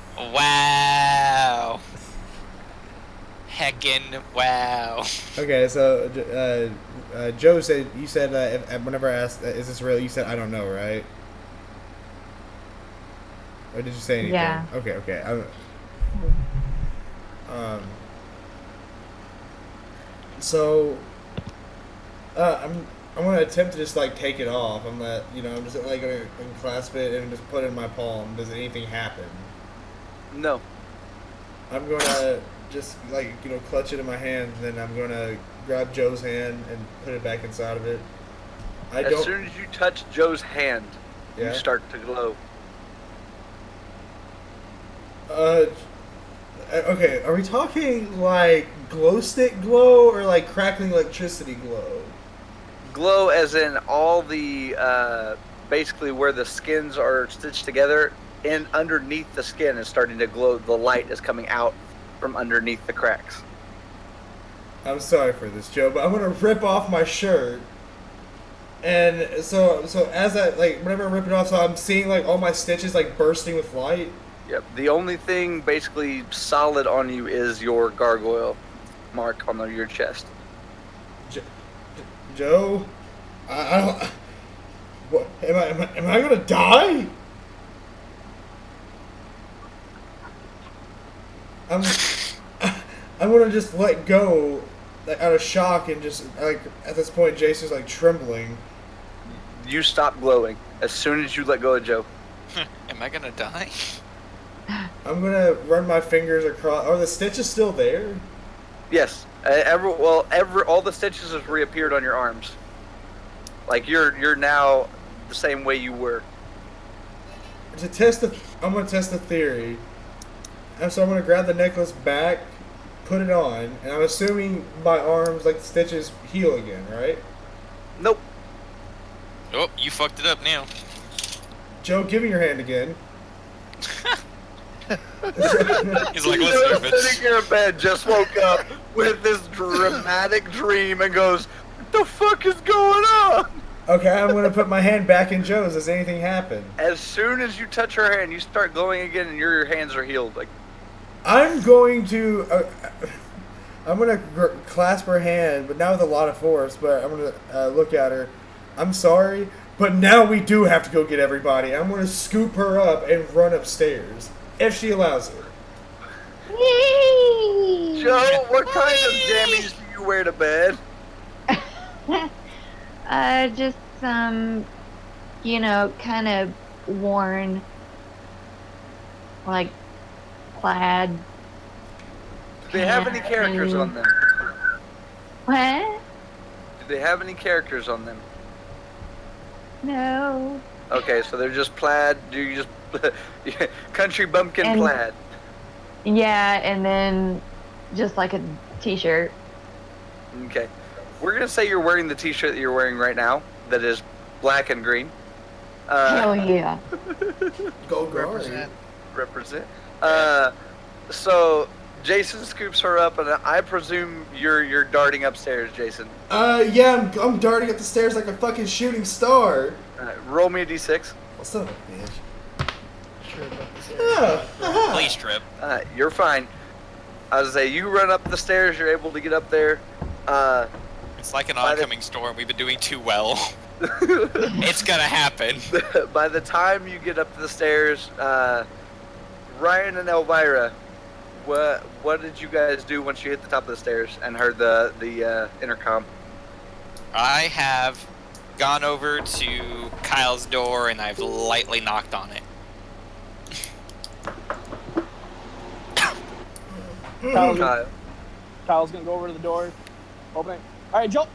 Heckin' wow. Okay, so Joe said you said whenever I asked, "Is this real?" You said, "I don't know," right? Or did you say anything? Yeah. Okay. So, I'm gonna attempt to just like take it off. I'm just like gonna unclasp it and just put it in my palm. Does anything happen? No. I'm gonna just clutch it in my hand, and then I'm gonna grab Joe's hand and put it back inside of it. As soon as you touch Joe's hand, Yeah? you start to glow. Okay, are we talking like glow stick glow or like crackling electricity glow? Glow as in all the, basically where the skins are stitched together, and underneath the skin is starting to glow. The light is coming out from underneath the cracks. I'm sorry for this, Joe, but I'm gonna rip off my shirt. And so as I whenever I rip it off, so I'm seeing like all my stitches like bursting with light. Yep. The only thing basically solid on you is your gargoyle mark on your chest. Joe, I don't. What am I gonna die? I'm gonna just let go, out of shock, and just at this point, Jason's trembling. You stop glowing as soon as you let go of Joe. Am I gonna die? I'm gonna run my fingers across. Are the stitches still there? Yes. All the stitches have reappeared on your arms. Like you're now the same way you were. I'm gonna test the theory. And so I'm gonna grab the necklace back, put it on, and I'm assuming my arms, the stitches, heal again, right? Nope. Oh, you fucked it up now. Joe, give me your hand again. He's like, listen, Joe's bitch. sitting here in bed, just woke up with this dramatic dream and goes, "What the fuck is going on?" Okay, I'm gonna put my hand back in Joe's. Does anything happen? As soon as you touch her hand, you start glowing again, and your hands are healed. I'm going to. I'm gonna clasp her hand, but not with a lot of force. But I'm gonna look at her. I'm sorry, but now we do have to go get everybody. I'm gonna scoop her up and run upstairs if she allows it. Joe, what kind of jammies do you wear to bed? Just some, kind of worn, plaid. Do they have any characters on them? What? Do they have any characters on them? No. Okay, so they're just plaid. Do you just country bumpkin And- plaid? Yeah, and then just like a t-shirt. Okay, we're gonna say you're wearing the T-shirt that you're wearing right now. That is black and green. Hell yeah. Go Represent. Represent. So Jason scoops her up, and I presume you're darting upstairs, Jason. Yeah, I'm darting up the stairs like a fucking shooting star. Roll me a d6. What's up, bitch? Sure about this. Please, Trip. You're fine. I was gonna say you run up the stairs. You're able to get up there. It's like an By the- oncoming storm. We've been doing too well. It's gonna happen. By the time you get up the stairs, Ryan and Elvira, what did you guys do once you hit the top of the stairs and heard the intercom? I have gone over to Kyle's door and I've lightly knocked on it. Kyle's gonna go over to the door, open it. All right, Joe.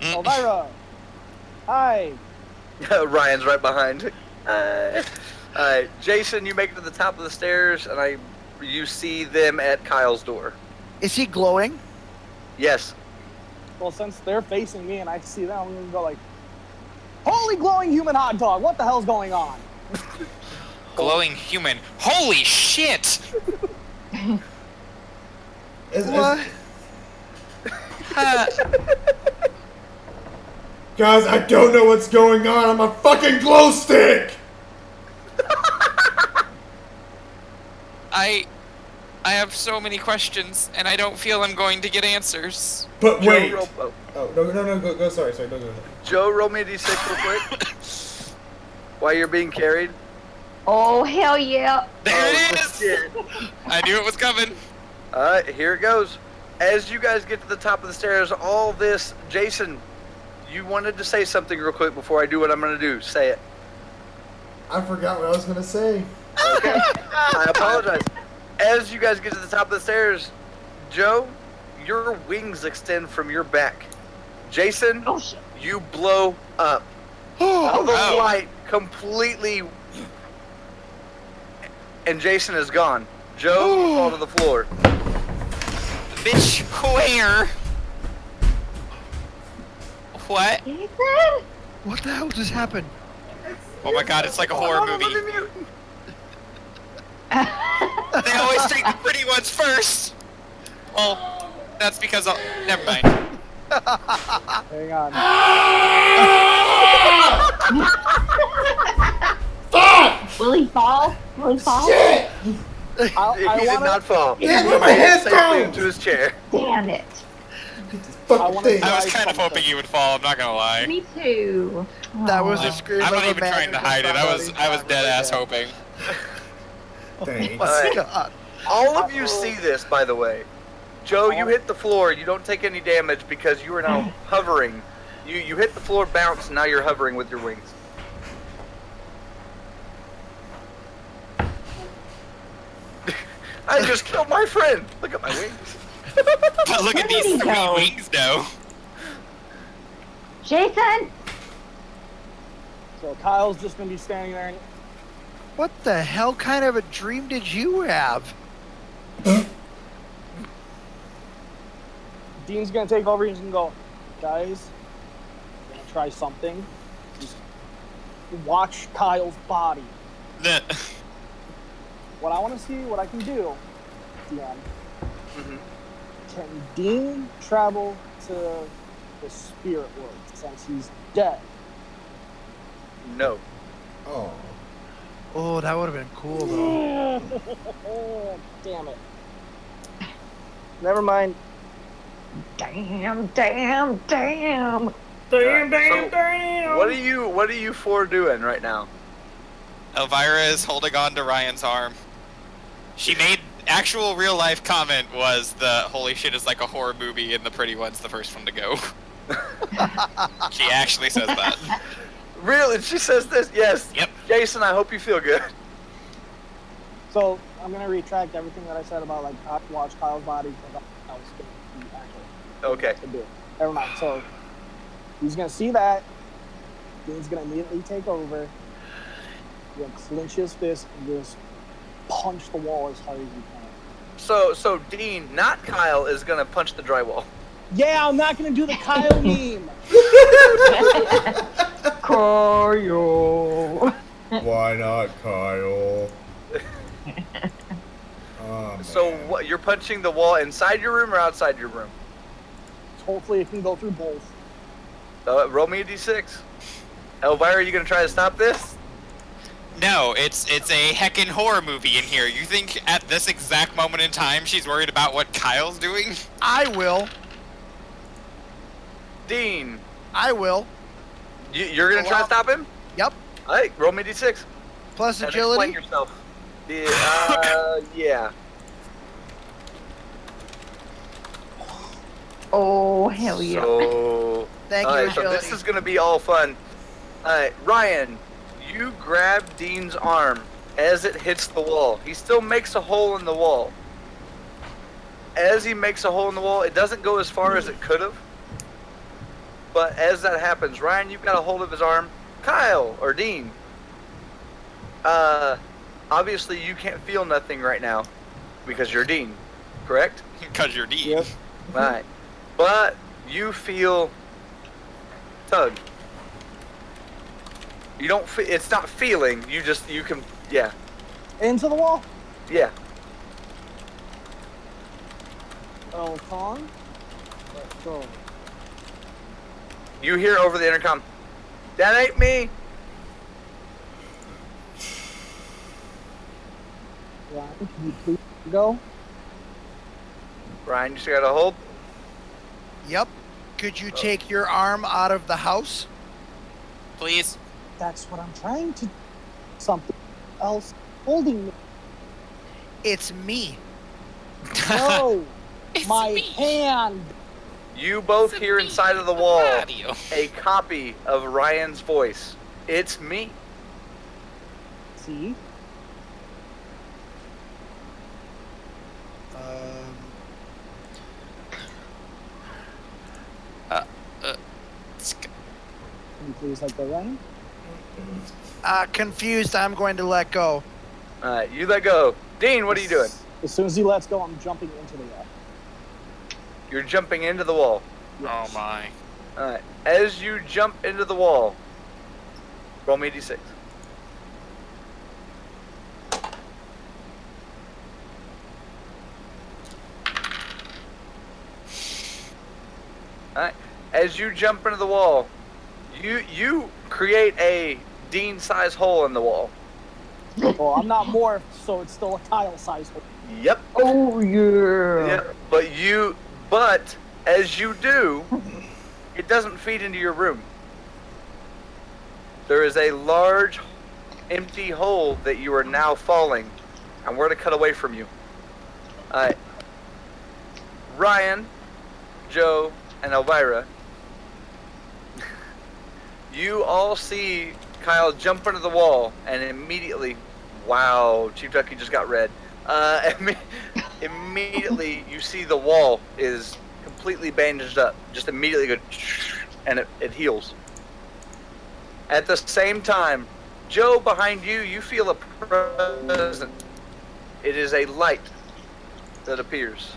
Elvira. Hi. Ryan's right behind. Alright, Jason, you make it to the top of the stairs, and you see them at Kyle's door. Is he glowing? Yes. Well, since they're facing me and I see them, I'm gonna go holy glowing human hot dog, what the hell's going on? Glowing human. Holy shit! What? Guys, I don't know what's going on. I'm a fucking glow stick. I have so many questions, and I don't feel I'm going to get answers. But Joe, wait. roll, Oh, no, go, sorry, go ahead. Joe, roll me a d6 real quick. While you're being carried. Oh, hell yeah. There it is! Shit. I knew it was coming. Alright, here it goes. As you guys get to the top of the stairs, all this, Jason, you wanted to say something real quick before I do what I'm going to do. Say it. I forgot what I was going to say. Okay. I apologize. As you guys get to the top of the stairs, Joe, your wings extend from your back. Jason, Oh, shit. you blow up. All the wow. light completely... And Jason is gone. Joe, you fall to the floor. Bitch, where? What? Jason? What the hell just happened? Oh my god, it's like a horror movie. They always take the pretty ones first. Well, that's because never mind. Hang on. Will he fall? Will he fall? Shit! He did not fall. Yeah, but my head's Safely gone! into his chair. Damn it. Fucking wanna thing. I was Right, kind of something. hoping you would fall, I'm not gonna lie. Me too. That was Aw. a scream I'm of not a even man trying to who hide it. just I was dead ass hoping. Thanks. Oh my god. All of you see this, by the way. Joe, you hit the floor. You don't take any damage because you are now hovering. You hit the floor, bounce, and now you're hovering with your wings. I just killed my friend. Look at my wings. But look at Where did these he sweet go? wings, though. Jason! So Kyle's just gonna be standing there. And, What the hell kind of a dream did you have? Dean's gonna take over. He's gonna go, guys. I'm gonna try something. Just watch Kyle's body. What I want to see, what I can do, DM. Mhm. Can Dean travel to the spirit world since he's dead? No. Oh. Oh, that would have been cool though. Damn it. Never mind. Damn. What are you four doing right now? Elvira is holding on to Ryan's arm. She made actual real life comment was the holy shit is like a horror movie and the pretty one's the first one to go. She actually says that. Really? She says this? Yes. Yep. Jason, I hope you feel good. So I'm gonna retract everything that I said about like watch Kyle's body because I was gonna be actually Okay. to do. Never mind. So he's gonna see that. Dean's gonna immediately take over. He's gonna clench his fist and just punch the wall as hard as he can. So Dean, not Kyle, is gonna punch the drywall. Yeah, I'm not gonna do the Kyle meme. Kyle. Why not, Kyle? Oh, man. So what? You're punching the wall inside your room or outside your room? Hopefully, it can go through both. Roll me a d6. Elvira, are you gonna try to stop this? No, it's a heckin' horror movie in here. You think at this exact moment in time she's worried about what Kyle's doing? I will. Dean, I will. you're gonna try to stop him? Yep. All right, roll me a d6. Plus And agility. explain yourself. Yeah. Oh, hell yeah. So, Thank you, alright, so agility. this is gonna be all fun. Alright, Ryan, you grab Dean's arm as it hits the wall. He still makes a hole in the wall. As he makes a hole in the wall, it doesn't go as far as it could have. But as that happens, Ryan, you've got a hold of his arm. Kyle, or Dean, obviously you can't feel nothing right now because you're Dean, correct? Because you're Dean. Yep. Right. But you feel tug. You don't feel, it's not feeling, you can, yeah. Into the wall. Yeah. Oh, Kong. Let's go. You hear over the intercom, that ain't me. Right. Can you please go? Ryan, you still got to hold? Yep. Could you take your arm out of the house? Please. That's what I'm trying to do. Something else holding me. It's me. No! It's My me. hand! You both It's hear me. inside of the wall Radio. a copy of Ryan's voice. It's me. See? Can you please let go, Ryan? Confused, I'm going to let go. Alright, you let go. Dean, what are you doing? As soon as he lets go, I'm jumping into the wall. You're jumping into the wall. Oh my. Alright, as you jump into the wall, roll me a d6. Alright, as you jump into the wall, you create a Dean-sized hole in the wall. Well, I'm not morphed, so it's still a Kyle-sized hole. Yep. Oh yeah. Yep. But as you do, it doesn't feed into your room. There is a large empty hole that you are now falling, and we're to cut away from you. Alright. Ryan, Joe, and Elvira, you all see Kyle jump into the wall, and immediately, wow, ChiefDucky just got red. Immediately you see the wall is completely bandaged up. Just immediately go, and it heals. At the same time, Joe, behind you, you feel a presence. It is a light that appears.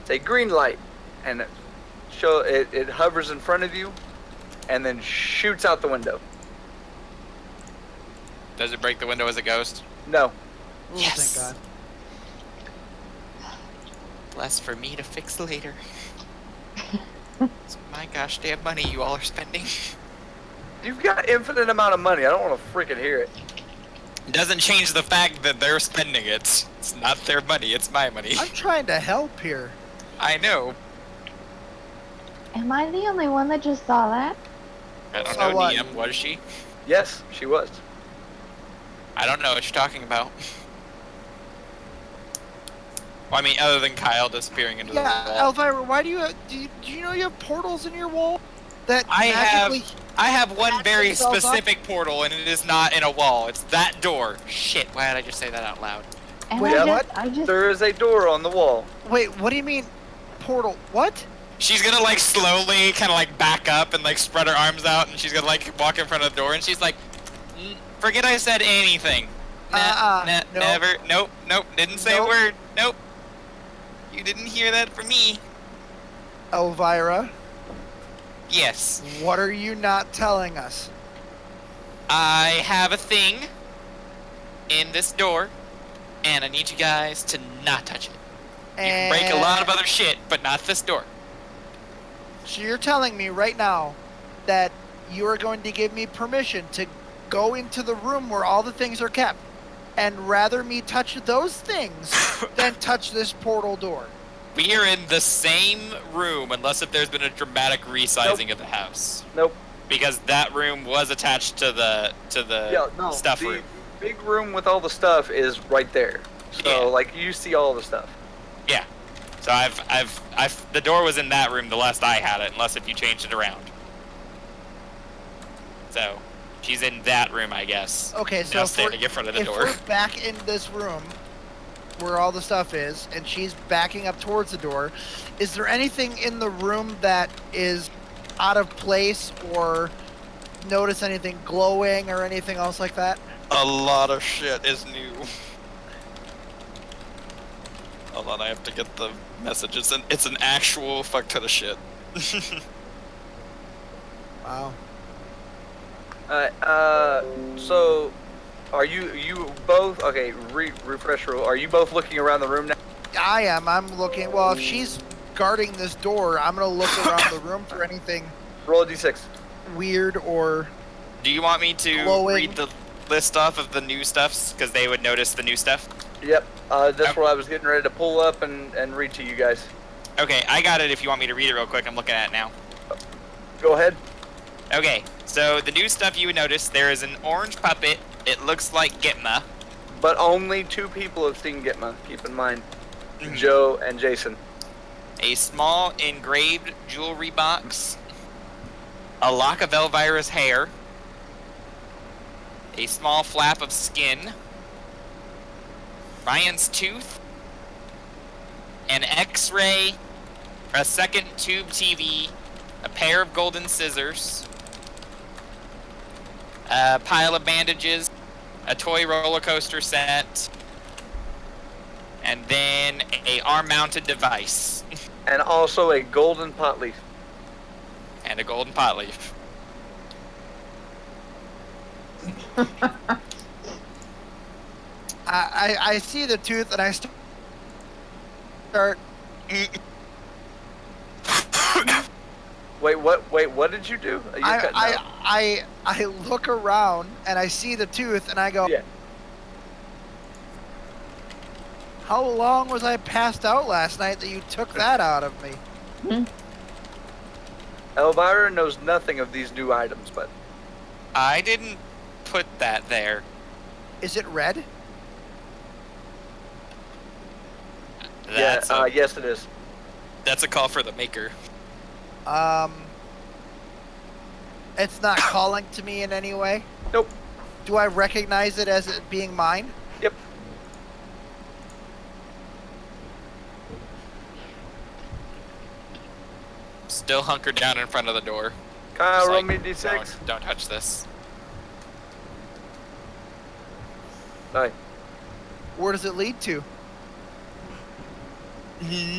It's a green light, and it hovers in front of you, and then shoots out the window. Does it break the window as a ghost? No. Oh, Yes. thank God. Less for me to fix later. It's my gosh damn money you all are spending. You've got infinite amount of money. I don't want to freaking hear it. Doesn't change the fact that they're spending it. It's not their money, it's my money. I'm trying to help here. I know. Am I the only one that just saw that? I don't So know, what? DM, was she? Yes, she was. I don't know what you're talking about. Well, I mean, other than Kyle disappearing into the Yeah, wall. Elvira, why do you know you have portals in your wall? That I magically have one patch very themselves up? specific portal, and it is not in a wall. It's that door. Shit, why did I just say that out loud? And Wait, I just There is a door on the wall. Wait, what do you mean portal? What? She's gonna like slowly kind of like back up and like spread her arms out, and she's gonna like walk in front of the door, and she's like, forget I said anything. Nope. Never. Nope. Didn't say Nope. a word. Nope. You didn't hear that from me. Elvira, Yes. what are you not telling us? I have a thing in this door, and I need you guys to not touch it. You can break a lot of other shit, but not this door. So you're telling me right now that you are going to give me permission to go into the room where all the things are kept, and rather me touch those things than touch this portal door. We are in the same room, unless if there's been a dramatic resizing of the house. Nope. Because that room was attached to the stuff the room. big room with all the stuff is right there. So Yeah. like you see all the stuff. Yeah. So I've the door was in that room the last I had it, unless if you changed it around. So she's in that room, I guess. Okay, so Now if standing in front of the if door. we're back in this room where all the stuff is, and she's backing up towards the door, is there anything in the room that is out of place, or notice anything glowing or anything else like that? A lot of shit is new. Hold on, I have to get the message. It's an actual fuck ton of shit. Wow. So are you both okay? Refresh rule. Are you both looking around the room now? I am. I'm looking. Well, if she's guarding this door, I'm gonna look around the room for anything Roll a d6. weird or Do you want me to Glowing. read the list off of the new stuffs? Because they would notice the new stuff. Yep. That's what I was getting ready to pull up and read to you guys. Okay, I got it if you want me to read it real quick. I'm looking at it now. Go ahead. Okay, so the new stuff you would notice, there is an orange puppet. It looks like Gitma. But only 2 people have seen Gitma, keep in mind. Mhm. Joe and Jason. A small engraved jewelry box. A lock of Elvira's hair. A small flap of skin. Ryan's tooth. An X-ray. A second tube TV. A pair of golden scissors. A pile of bandages. A toy roller coaster set. And then a arm-mounted device. And also a golden pot leaf. And a golden pot leaf. I see the tooth and I start. Wait, what did you do? You're cutting out. I look around and I see the tooth and I go, Yeah. how long was I passed out last night that you took that out of me? Elvira knows nothing of these new items, but I didn't put that there. Is it red? That's yes it is. that's a call for the maker. It's not calling to me in any way? Nope. Do I recognize it as it being mine? Yep. Still hunkered down in front of the door. Kyle, Just roll like, me D6. Don't touch this. Aye. Where does it lead to?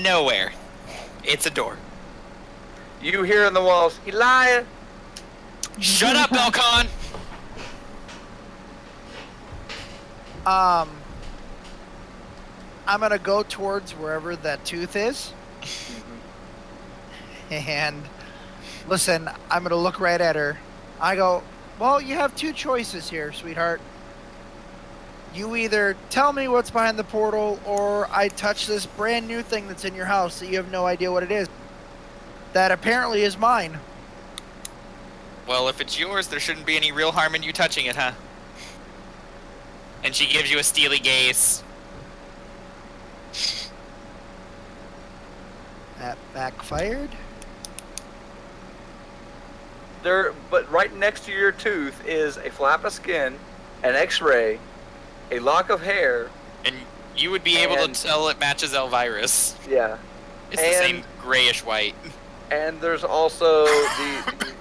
Nowhere. It's a door. You hear in the walls, he lying. Shut up, Belcon! I'm gonna go towards wherever that tooth is. And listen, I'm gonna look right at her. I go, well, you have 2 choices here, sweetheart. You either tell me what's behind the portal, or I touch this brand new thing that's in your house that you have no idea what it is. That apparently is mine. Well, if it's yours, there shouldn't be any real harm in you touching it, huh? And she gives you a steely gaze. That backfired. But right next to your tooth is a flap of skin, an X-ray, a lock of hair. And you would be able to tell it matches Elvira's. Yeah. It's the same grayish white. And there's also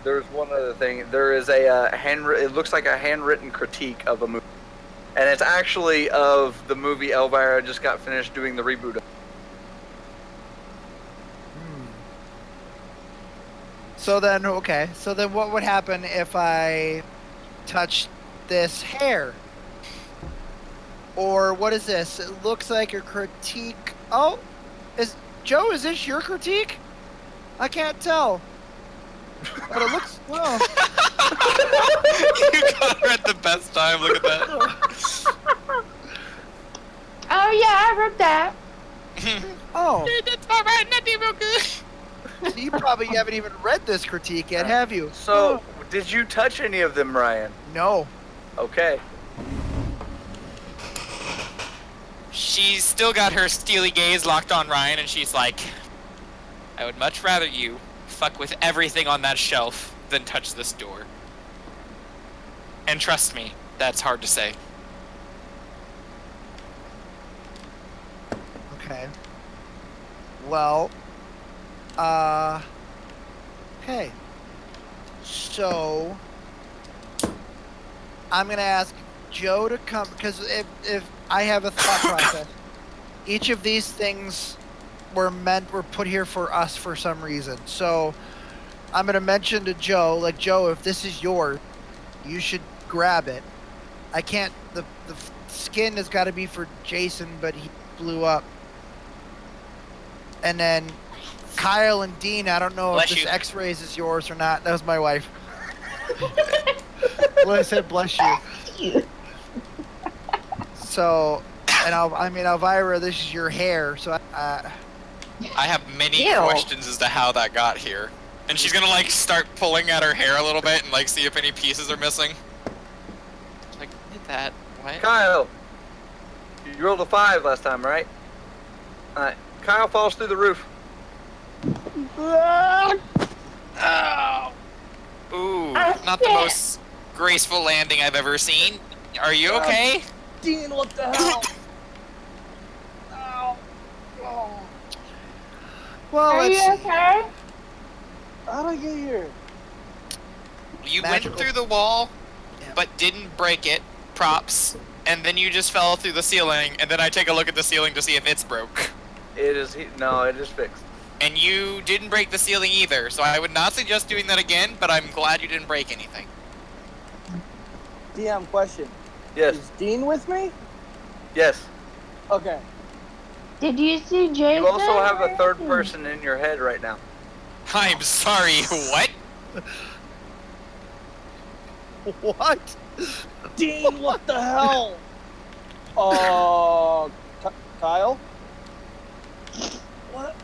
there's one other thing. There is a it looks like a handwritten critique of a movie, and it's actually of the movie Elvira just got finished doing the reboot of. So then, okay. So then what would happen if I touched this hair? Or what is this? It looks like a critique. Oh, is this your critique? I can't tell. But it looks, well. You got her at the best time. Look at that. Oh yeah, I wrote that. Oh. Dude, that's not right. Nothing real good. So you probably haven't even read this critique yet, have you? So, did you touch any of them, Ryan? No. Okay. She's still got her steely gaze locked on Ryan, and she's like, I would much rather you fuck with everything on that shelf than touch this door. And trust me, that's hard to say. Okay. Well, okay. So, I'm gonna ask Joe to come, because if I have a thought process, each of these things were put here for us for some reason. So, I'm gonna mention to Joe, like, Joe, if this is yours, you should grab it. I can't. The skin has got to be for Jason, but he blew up. And then Kyle and Dean, I don't know if this X-rays is yours or not. That was my wife. Well, I said bless you. So And I mean, Elvira, this is your hair, so I have many Ew. questions as to how that got here. And she's gonna like start pulling at her hair a little bit and like see if any pieces are missing. Like, did that? What? Kyle, you rolled a 5 last time, right? Alright. Kyle falls through the roof. Ow! Ooh, Oh, not the shit. most graceful landing I've ever seen. Are you okay? Dean, what the hell? Ow! Oh. well, Are you let's okay? How'd I get here? You Magical. went through the wall, Yeah. but didn't break it. Props. And then you just fell through the ceiling, and then I take a look at the ceiling to see if it's broke. It is fixed. And you didn't break the ceiling either, so I would not suggest doing that again, but I'm glad you didn't break anything. DM question. Yes. Is Dean with me? Yes. Okay. Did you see Jason? You also have a third person in your head right now. I'm sorry, what? what? Dean, what the hell? Kyle? What?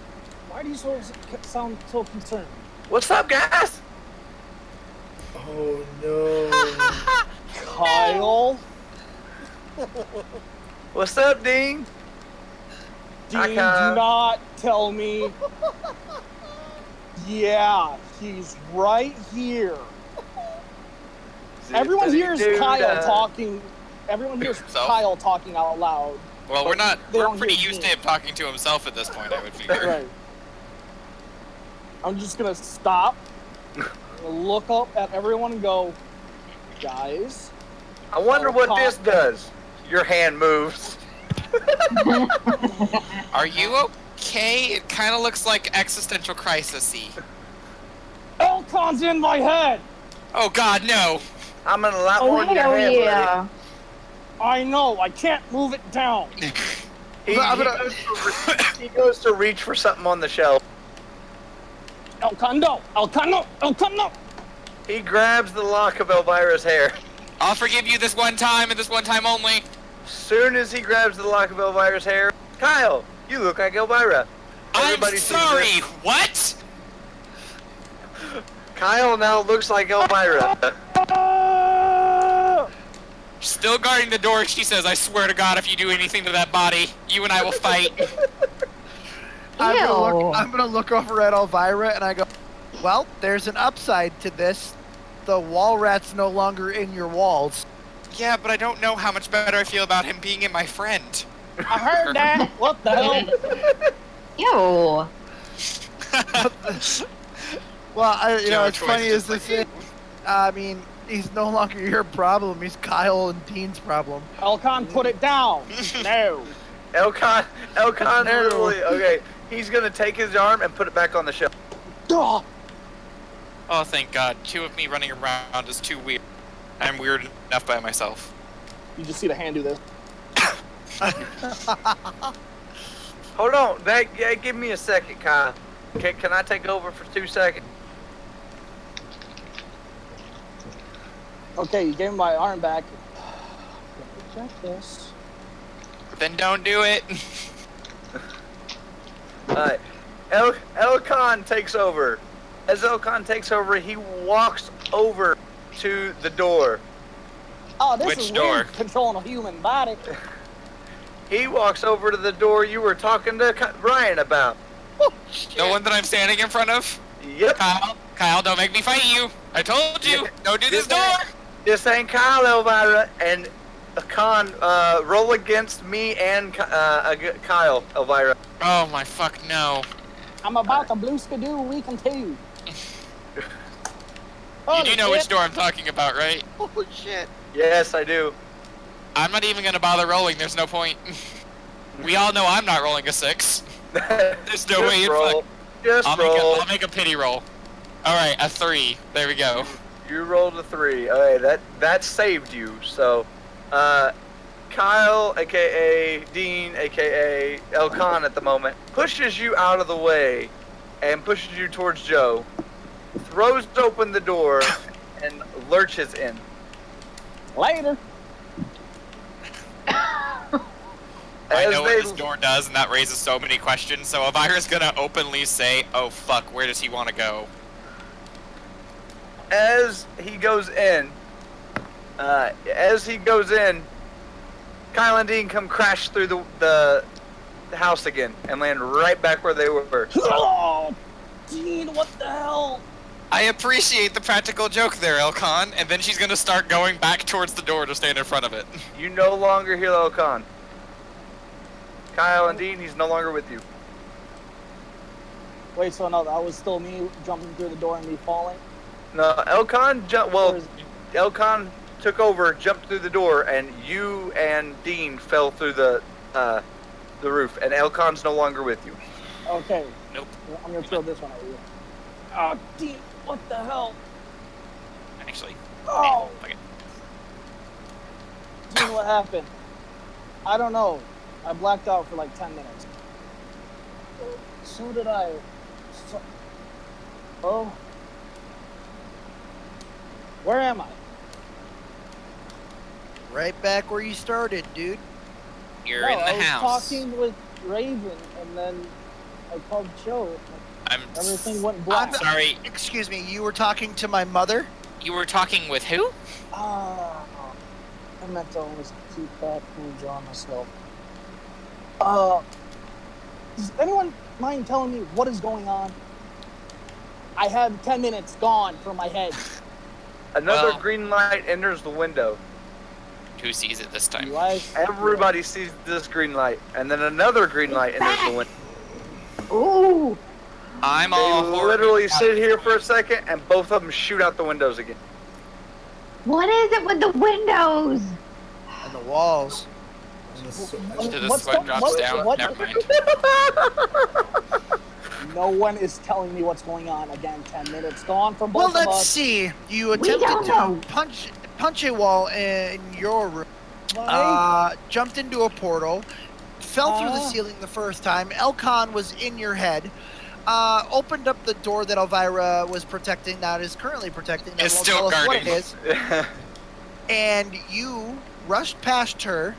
Why do you sound so concerned? What's up, guys? Oh no. Kyle? What's up, Dean? Dean, Hi, do Kyle. not tell me. Yeah, he's right here. Everyone hears Kyle talking. Everyone hears Himself? Kyle talking out loud. Well, But they we're don't pretty hear used to Dean. him talking to himself at this point, I would figure. Right. I'm just gonna stop, look up at everyone and go, guys. I wonder what Kyle- this does. Your hand moves. Are you okay? It kind of looks like existential crisis-y. Elcon's in my head! Oh god, no! I'm in a lot Oh, more than your hell hand, yeah. I know, I can't move it down. buddy. He goes to reach for something on the shelf. Elcon, no! Elcon, no! Elcon, no! He grabs the lock of Elvira's hair. I'll forgive you this one time and this one time only. Soon as he grabs the lock of Elvira's hair, Kyle, you look like Elvira. Everybody I'm sees sorry, this. what? Kyle now looks like Elvira. Ah! Still guarding the door, she says, I swear to God, if you do anything to that body, you and I will fight. I'm gonna look over at Elvira and I go, well, there's an upside to this. The wall rat's no longer in your walls. Yeah, but I don't know how much better I feel about him being in my friend. I heard that! What the hell? Ew. Well, Joe as Choice funny as just this like- is, I mean, he's no longer your problem. He's Kyle and Dean's problem. Elcon, put it down! No! Elcon No. literally, okay, he's gonna take his arm and put it back on the shelf. Duh! Oh, thank God. Two of me running around is too weird. I'm weird enough by myself. You just see the hand do this. Hold on, give me a second, Kyle. Can I take over for 2 seconds? Okay, you gave me my arm back. Let me check this. Then don't do it. Alright, Elcon takes over. As Elcon takes over, he walks over to the door. Oh, this Which is door? weird, controlling a human body. He walks over to the door you were talking to Brian about. The one that I'm standing in front of? Yep. Kyle, don't make me fight you. I told you. Don't do this door. This ain't Kyle, Elvira, and Khan, roll against me and Kyle, Elvira. Oh my fuck no. I'm about to blue skidoo week and two. You do know which door I'm talking about, right? Holy shit. Yes, I do. I'm not even gonna bother rolling. There's no point. We all know I'm not rolling a 6. There's no way in fuck. Just roll. I'll make a pity roll. All right, a 3. There we go. You rolled a 3. Okay, that saved you. So, Kyle, aka Dean, aka Elcon at the moment, pushes you out of the way and pushes you towards Joe, throws open the door, and lurches in. Later. I know what this door does, and that raises so many questions. So Elvira's gonna openly say, "Oh fuck, where does he want to go?" As he goes in, Kyle and Dean come crash through the house again and land right back where they were. Oh, Dean, what the hell? I appreciate the practical joke there, Elcon, and then she's gonna start going back towards the door to stand in front of it. You no longer hear Elcon. Kyle and Dean, he's no longer with you. Wait, so no, that was still me jumping through the door and me falling? No, Elcon took over, jumped through the door, and you and Dean fell through the roof, and Elcon's no longer with you. Okay. Nope. I'm gonna throw this one at you. Oh, Dean, what the hell? Actually. Oh! Okay. Dean, what happened? I don't know. I blacked out for like 10 minutes. So did I. Oh. Where am I? Right back where you started, dude. You're in the I was house. talking with Raven, and then I called Joe. Everything went black. I'm sorry. Excuse me, you were talking to my mother? You were talking with who? I meant to always keep that image on myself. Does anyone mind telling me what is going on? I have 10 minutes gone from my head. Another green light enters the window. Who sees it this time? Everybody sees this green light, and then another green light enters the window. Ooh! I'm They all literally sit here for a second, and both of them shoot out the windows again. What is it with the windows? And the walls. To the sweat drops down. Never mind. No one is telling me what's going on. Again, 10 minutes gone from both Well, of let's us. see. You We attempted don't to know. punch a wall in your room. Jumped into a portal. Fell through the ceiling the first time. Elcon was in your head. Opened up the door that Elvira was protecting, that is currently protecting. That It's won't still tell us what guarding. it is. And you rushed past her,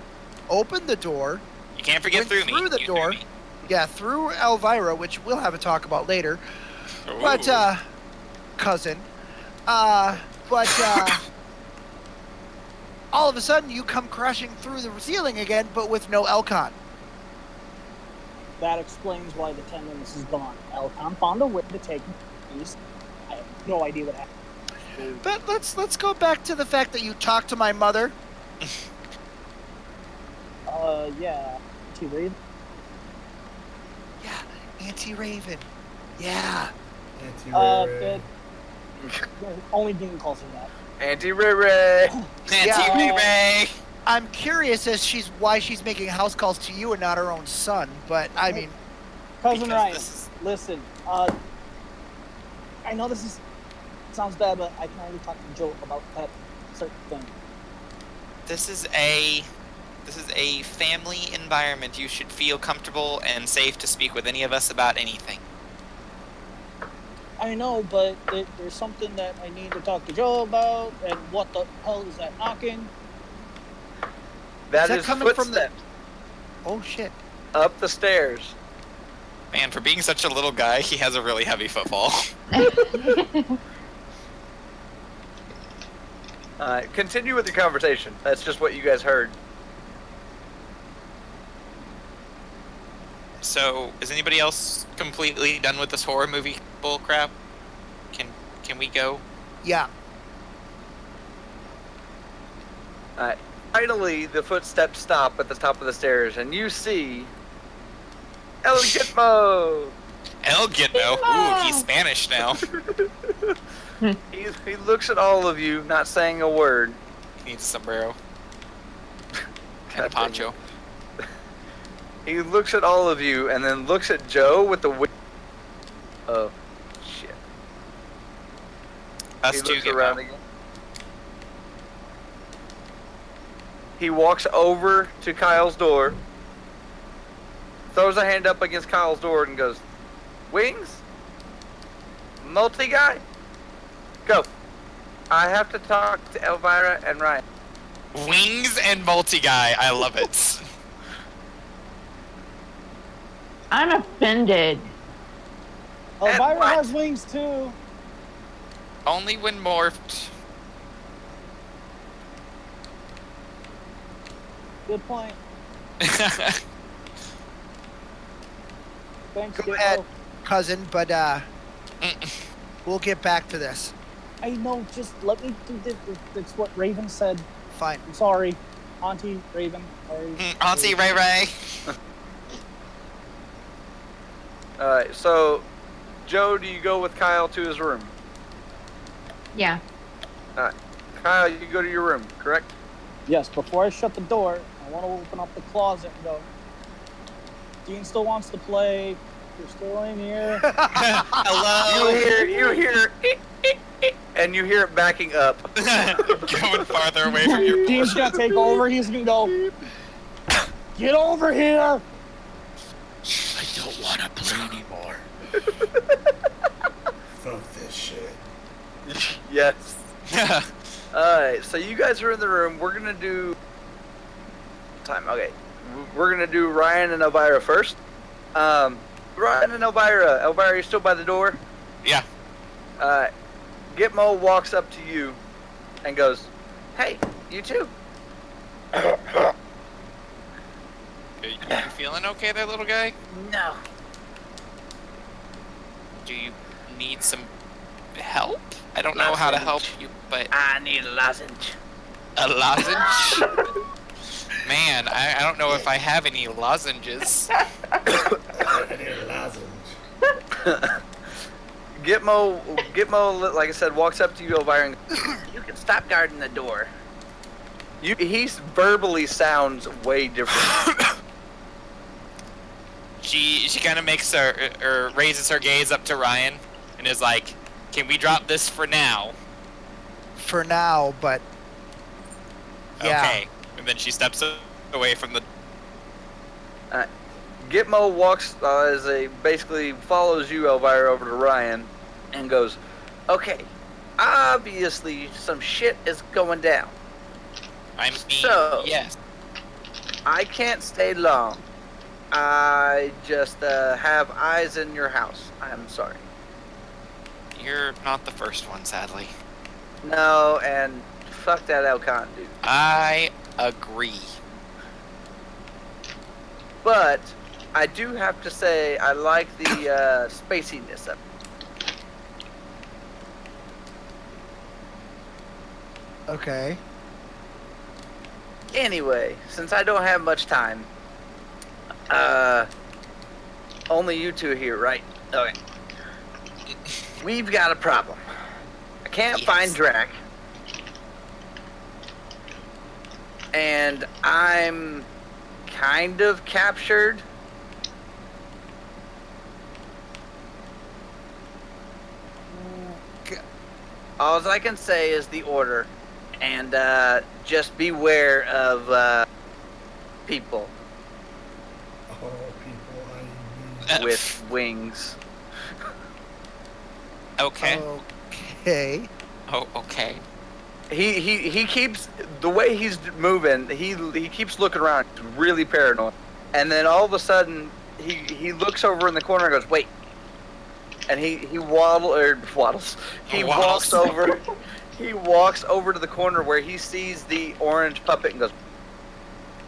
opened the door. You can't forget went through me. the You door. threw me. Yeah, through Elvira, which we'll have a talk about later. Ooh. But, cousin. All of a sudden you come crashing through the ceiling again, but with no Elcon. That explains why the 10 minutes is gone. Elcon found a way to take me. I have no idea what happened. But let's go back to the fact that you talked to my mother. Yeah. T-Raven? Yeah, Auntie Raven. Yeah. Only Dean calls her that. Auntie Ray Ray. Nancy Ray. I'm curious as why she's making house calls to you and not her own son. But I mean, Cousin Because Ryan, this is- listen. I know sounds bad, but I can only talk to Joe about that certain thing. This is a family environment. You should feel comfortable and safe to speak with any of us about anything. I know, but there's something that I need to talk to Joe about. And what the hell is that knocking? That Is that is coming from footsteps oh shit. up the stairs. Man, for being such a little guy, he has a really heavy footfall. Continue with your conversation. That's just what you guys heard. So, is anybody else completely done with this horror movie bullcrap? Can we go? Yeah. Finally, the footsteps stop at the top of the stairs, and you see El Gitmo. El Gitmo. Ooh, he's Spanish now. He looks at all of you, not saying a word. He needs a sombrero. And a poncho. He looks at all of you, and then looks at Joe with the oh, shit. Us He two looks get around out. again. He walks over to Kyle's door, throws a hand up against Kyle's door, and goes, "Wings? Multi-guy? Go. I have to talk to Elvira and Ryan." Wings and multi-guy. I love it. I'm offended. Elvira has wings too. Only when morphed. Good point. Thanks, Go Gitmo. ahead, cousin, but we'll get back to this. I know, just let me do this. That's what Raven said. Fine. I'm sorry. Auntie Raven. Sorry. Auntie Ray Ray. Alright, so, Joe, do you go with Kyle to his room? Yeah. Alright. Kyle, you go to your room, correct? Yes, before I shut the door, I want to open up the closet and go, Dean still wants to play. You're still in here. Hello. You hear, and you hear it backing up. Going farther away from your Dean's gonna take over. He's gonna go, get over here. I don't want to play anymore. Fuck this shit. Yes. Alright, so you guys are in the room. We're gonna do time. Okay. We're gonna do Ryan and Elvira first. Ryan and Elvira. Elvira, you still by the door? Yeah. Gitmo walks up to you and goes, "Hey, you too." Are you feeling okay there, little guy? No. Do you need some help? I don't know how to help you, but... I need a lozenge. A lozenge? Man, I don't know if I have any lozenges. I need a lozenge. Gitmo, like I said, walks up to you, Elvira, and goes, "You can stop guarding the door." He verbally sounds way different. She kind of makes her, or raises her gaze up to Ryan and is like, "Can we drop this for now?" For now, but yeah. Okay. And then she steps away from the... Gitmo walks, basically follows you, Elvira, over to Ryan, and goes, "Okay, obviously some shit is going down. I mean, So- yes. I can't stay long. I just have eyes in your house. I'm sorry." You're not the first one, sadly. No, and fuck that Elcon dude. I agree. But I do have to say I like the spaciness of it. Okay. Anyway, since I don't have much time, only you two here, right? Okay. We've got a problem. I can't find Drac. And I'm kind of captured. All I can say is the order. And just beware of people Oh, people, I need. with wings. Okay. Okay. Oh, okay. He keeps, the way he's moving, he keeps looking around, he's really paranoid. And then all of a sudden, he looks over in the corner and goes, "Wait." And he waddles. He walks over. He walks over to the corner where he sees the orange puppet and goes.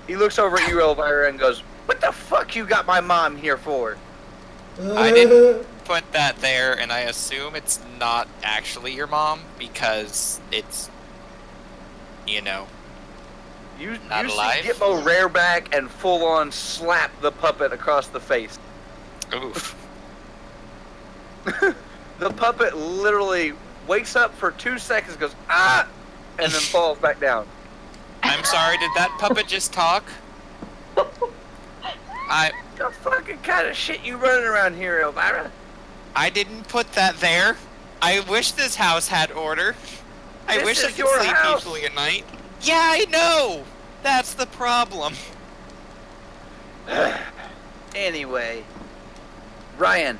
He looks over at you, Elvira, and goes, "What the fuck you got my mom here for?" I didn't put that there, and I assume it's not actually your mom because it's, you know, You Not alive? see Gitmo rear back and full on slap the puppet across the face. oof. The puppet literally wakes up for 2 seconds, goes "ah," and then falls back down. I'm sorry, did that puppet just talk? The fucking kind of shit you running around here, Elvira? I didn't put that there. I wish this house had order. I This wish I is could your sleep house. peacefully at night. Yeah, I know! That's the problem. Anyway, Ryan,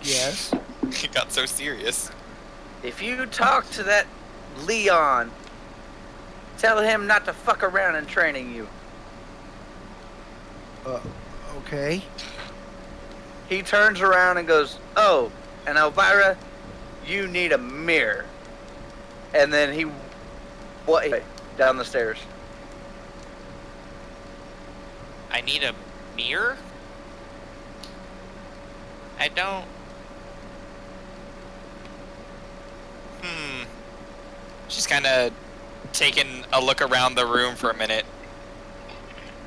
Yes. It got so serious. if you talk to that Leon, tell him not to fuck around in training you. Okay. he turns around and goes, "Oh, and Elvira, you need a mirror." And then he down the stairs. I need a mirror? I don't... She's kind of taking a look around the room for a minute.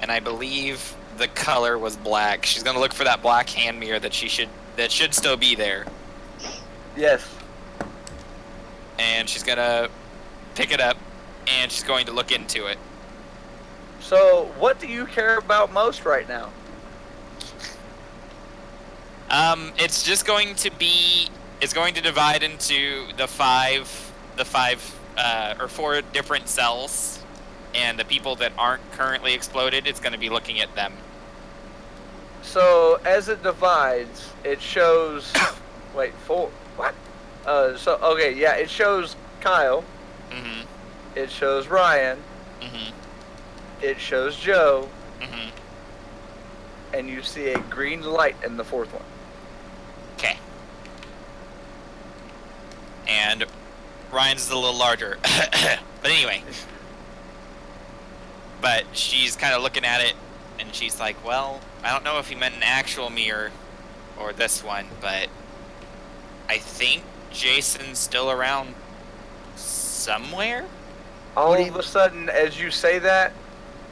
And I believe the color was black. She's going to look for that black hand mirror that should still be there. Yes. And she's going to pick it up, and she's going to look into it. So, what do you care about most right now? It's just going to be... It's going to divide into the four different cells, and the people that aren't currently exploded, it's going to be looking at them. So, as it divides, it shows... Wait, four... What? Okay, yeah, it shows Kyle. Mm-hmm. It shows Ryan. Mm-hmm. It shows Joe. Mm-hmm. And you see a green light in the fourth one. Okay. And Ryan's is a little larger. But anyway. But she's kind of looking at it, and she's like, well, I don't know if he meant an actual mirror or this one, but I think Jason's still around somewhere? All of a sudden, as you say that,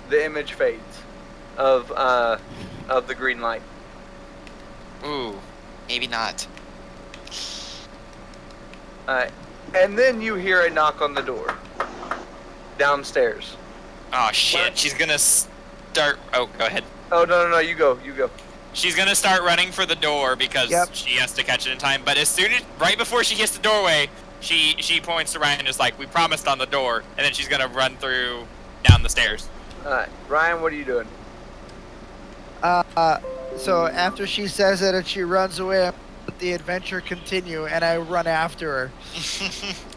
the image fades of the green light. Ooh, maybe not. And then you hear a knock on the door downstairs. Oh shit! What? She's gonna start. Oh, go ahead. Oh no! You go. She's gonna start running for the door because she has to catch it in time. But as soon as, right before she hits the doorway, she points to Ryan and is like, "We promised on the door," and then she's gonna run down the stairs. All right, Ryan, what are you doing? So after she says it and she runs away, I let the adventure continue, and I run after her.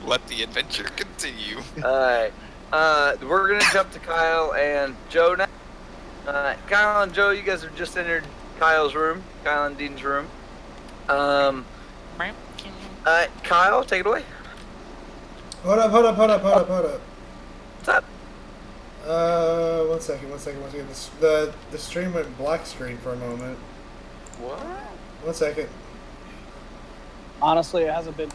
Let the adventure continue. Alright. We're gonna jump to Kyle and Joe now. Kyle and Joe, you guys have just entered Kyle and Dean's room. Kyle, take it away. Hold up. What's up? One second. The stream went black screen for a moment. What? 1 second. Honestly, it hasn't been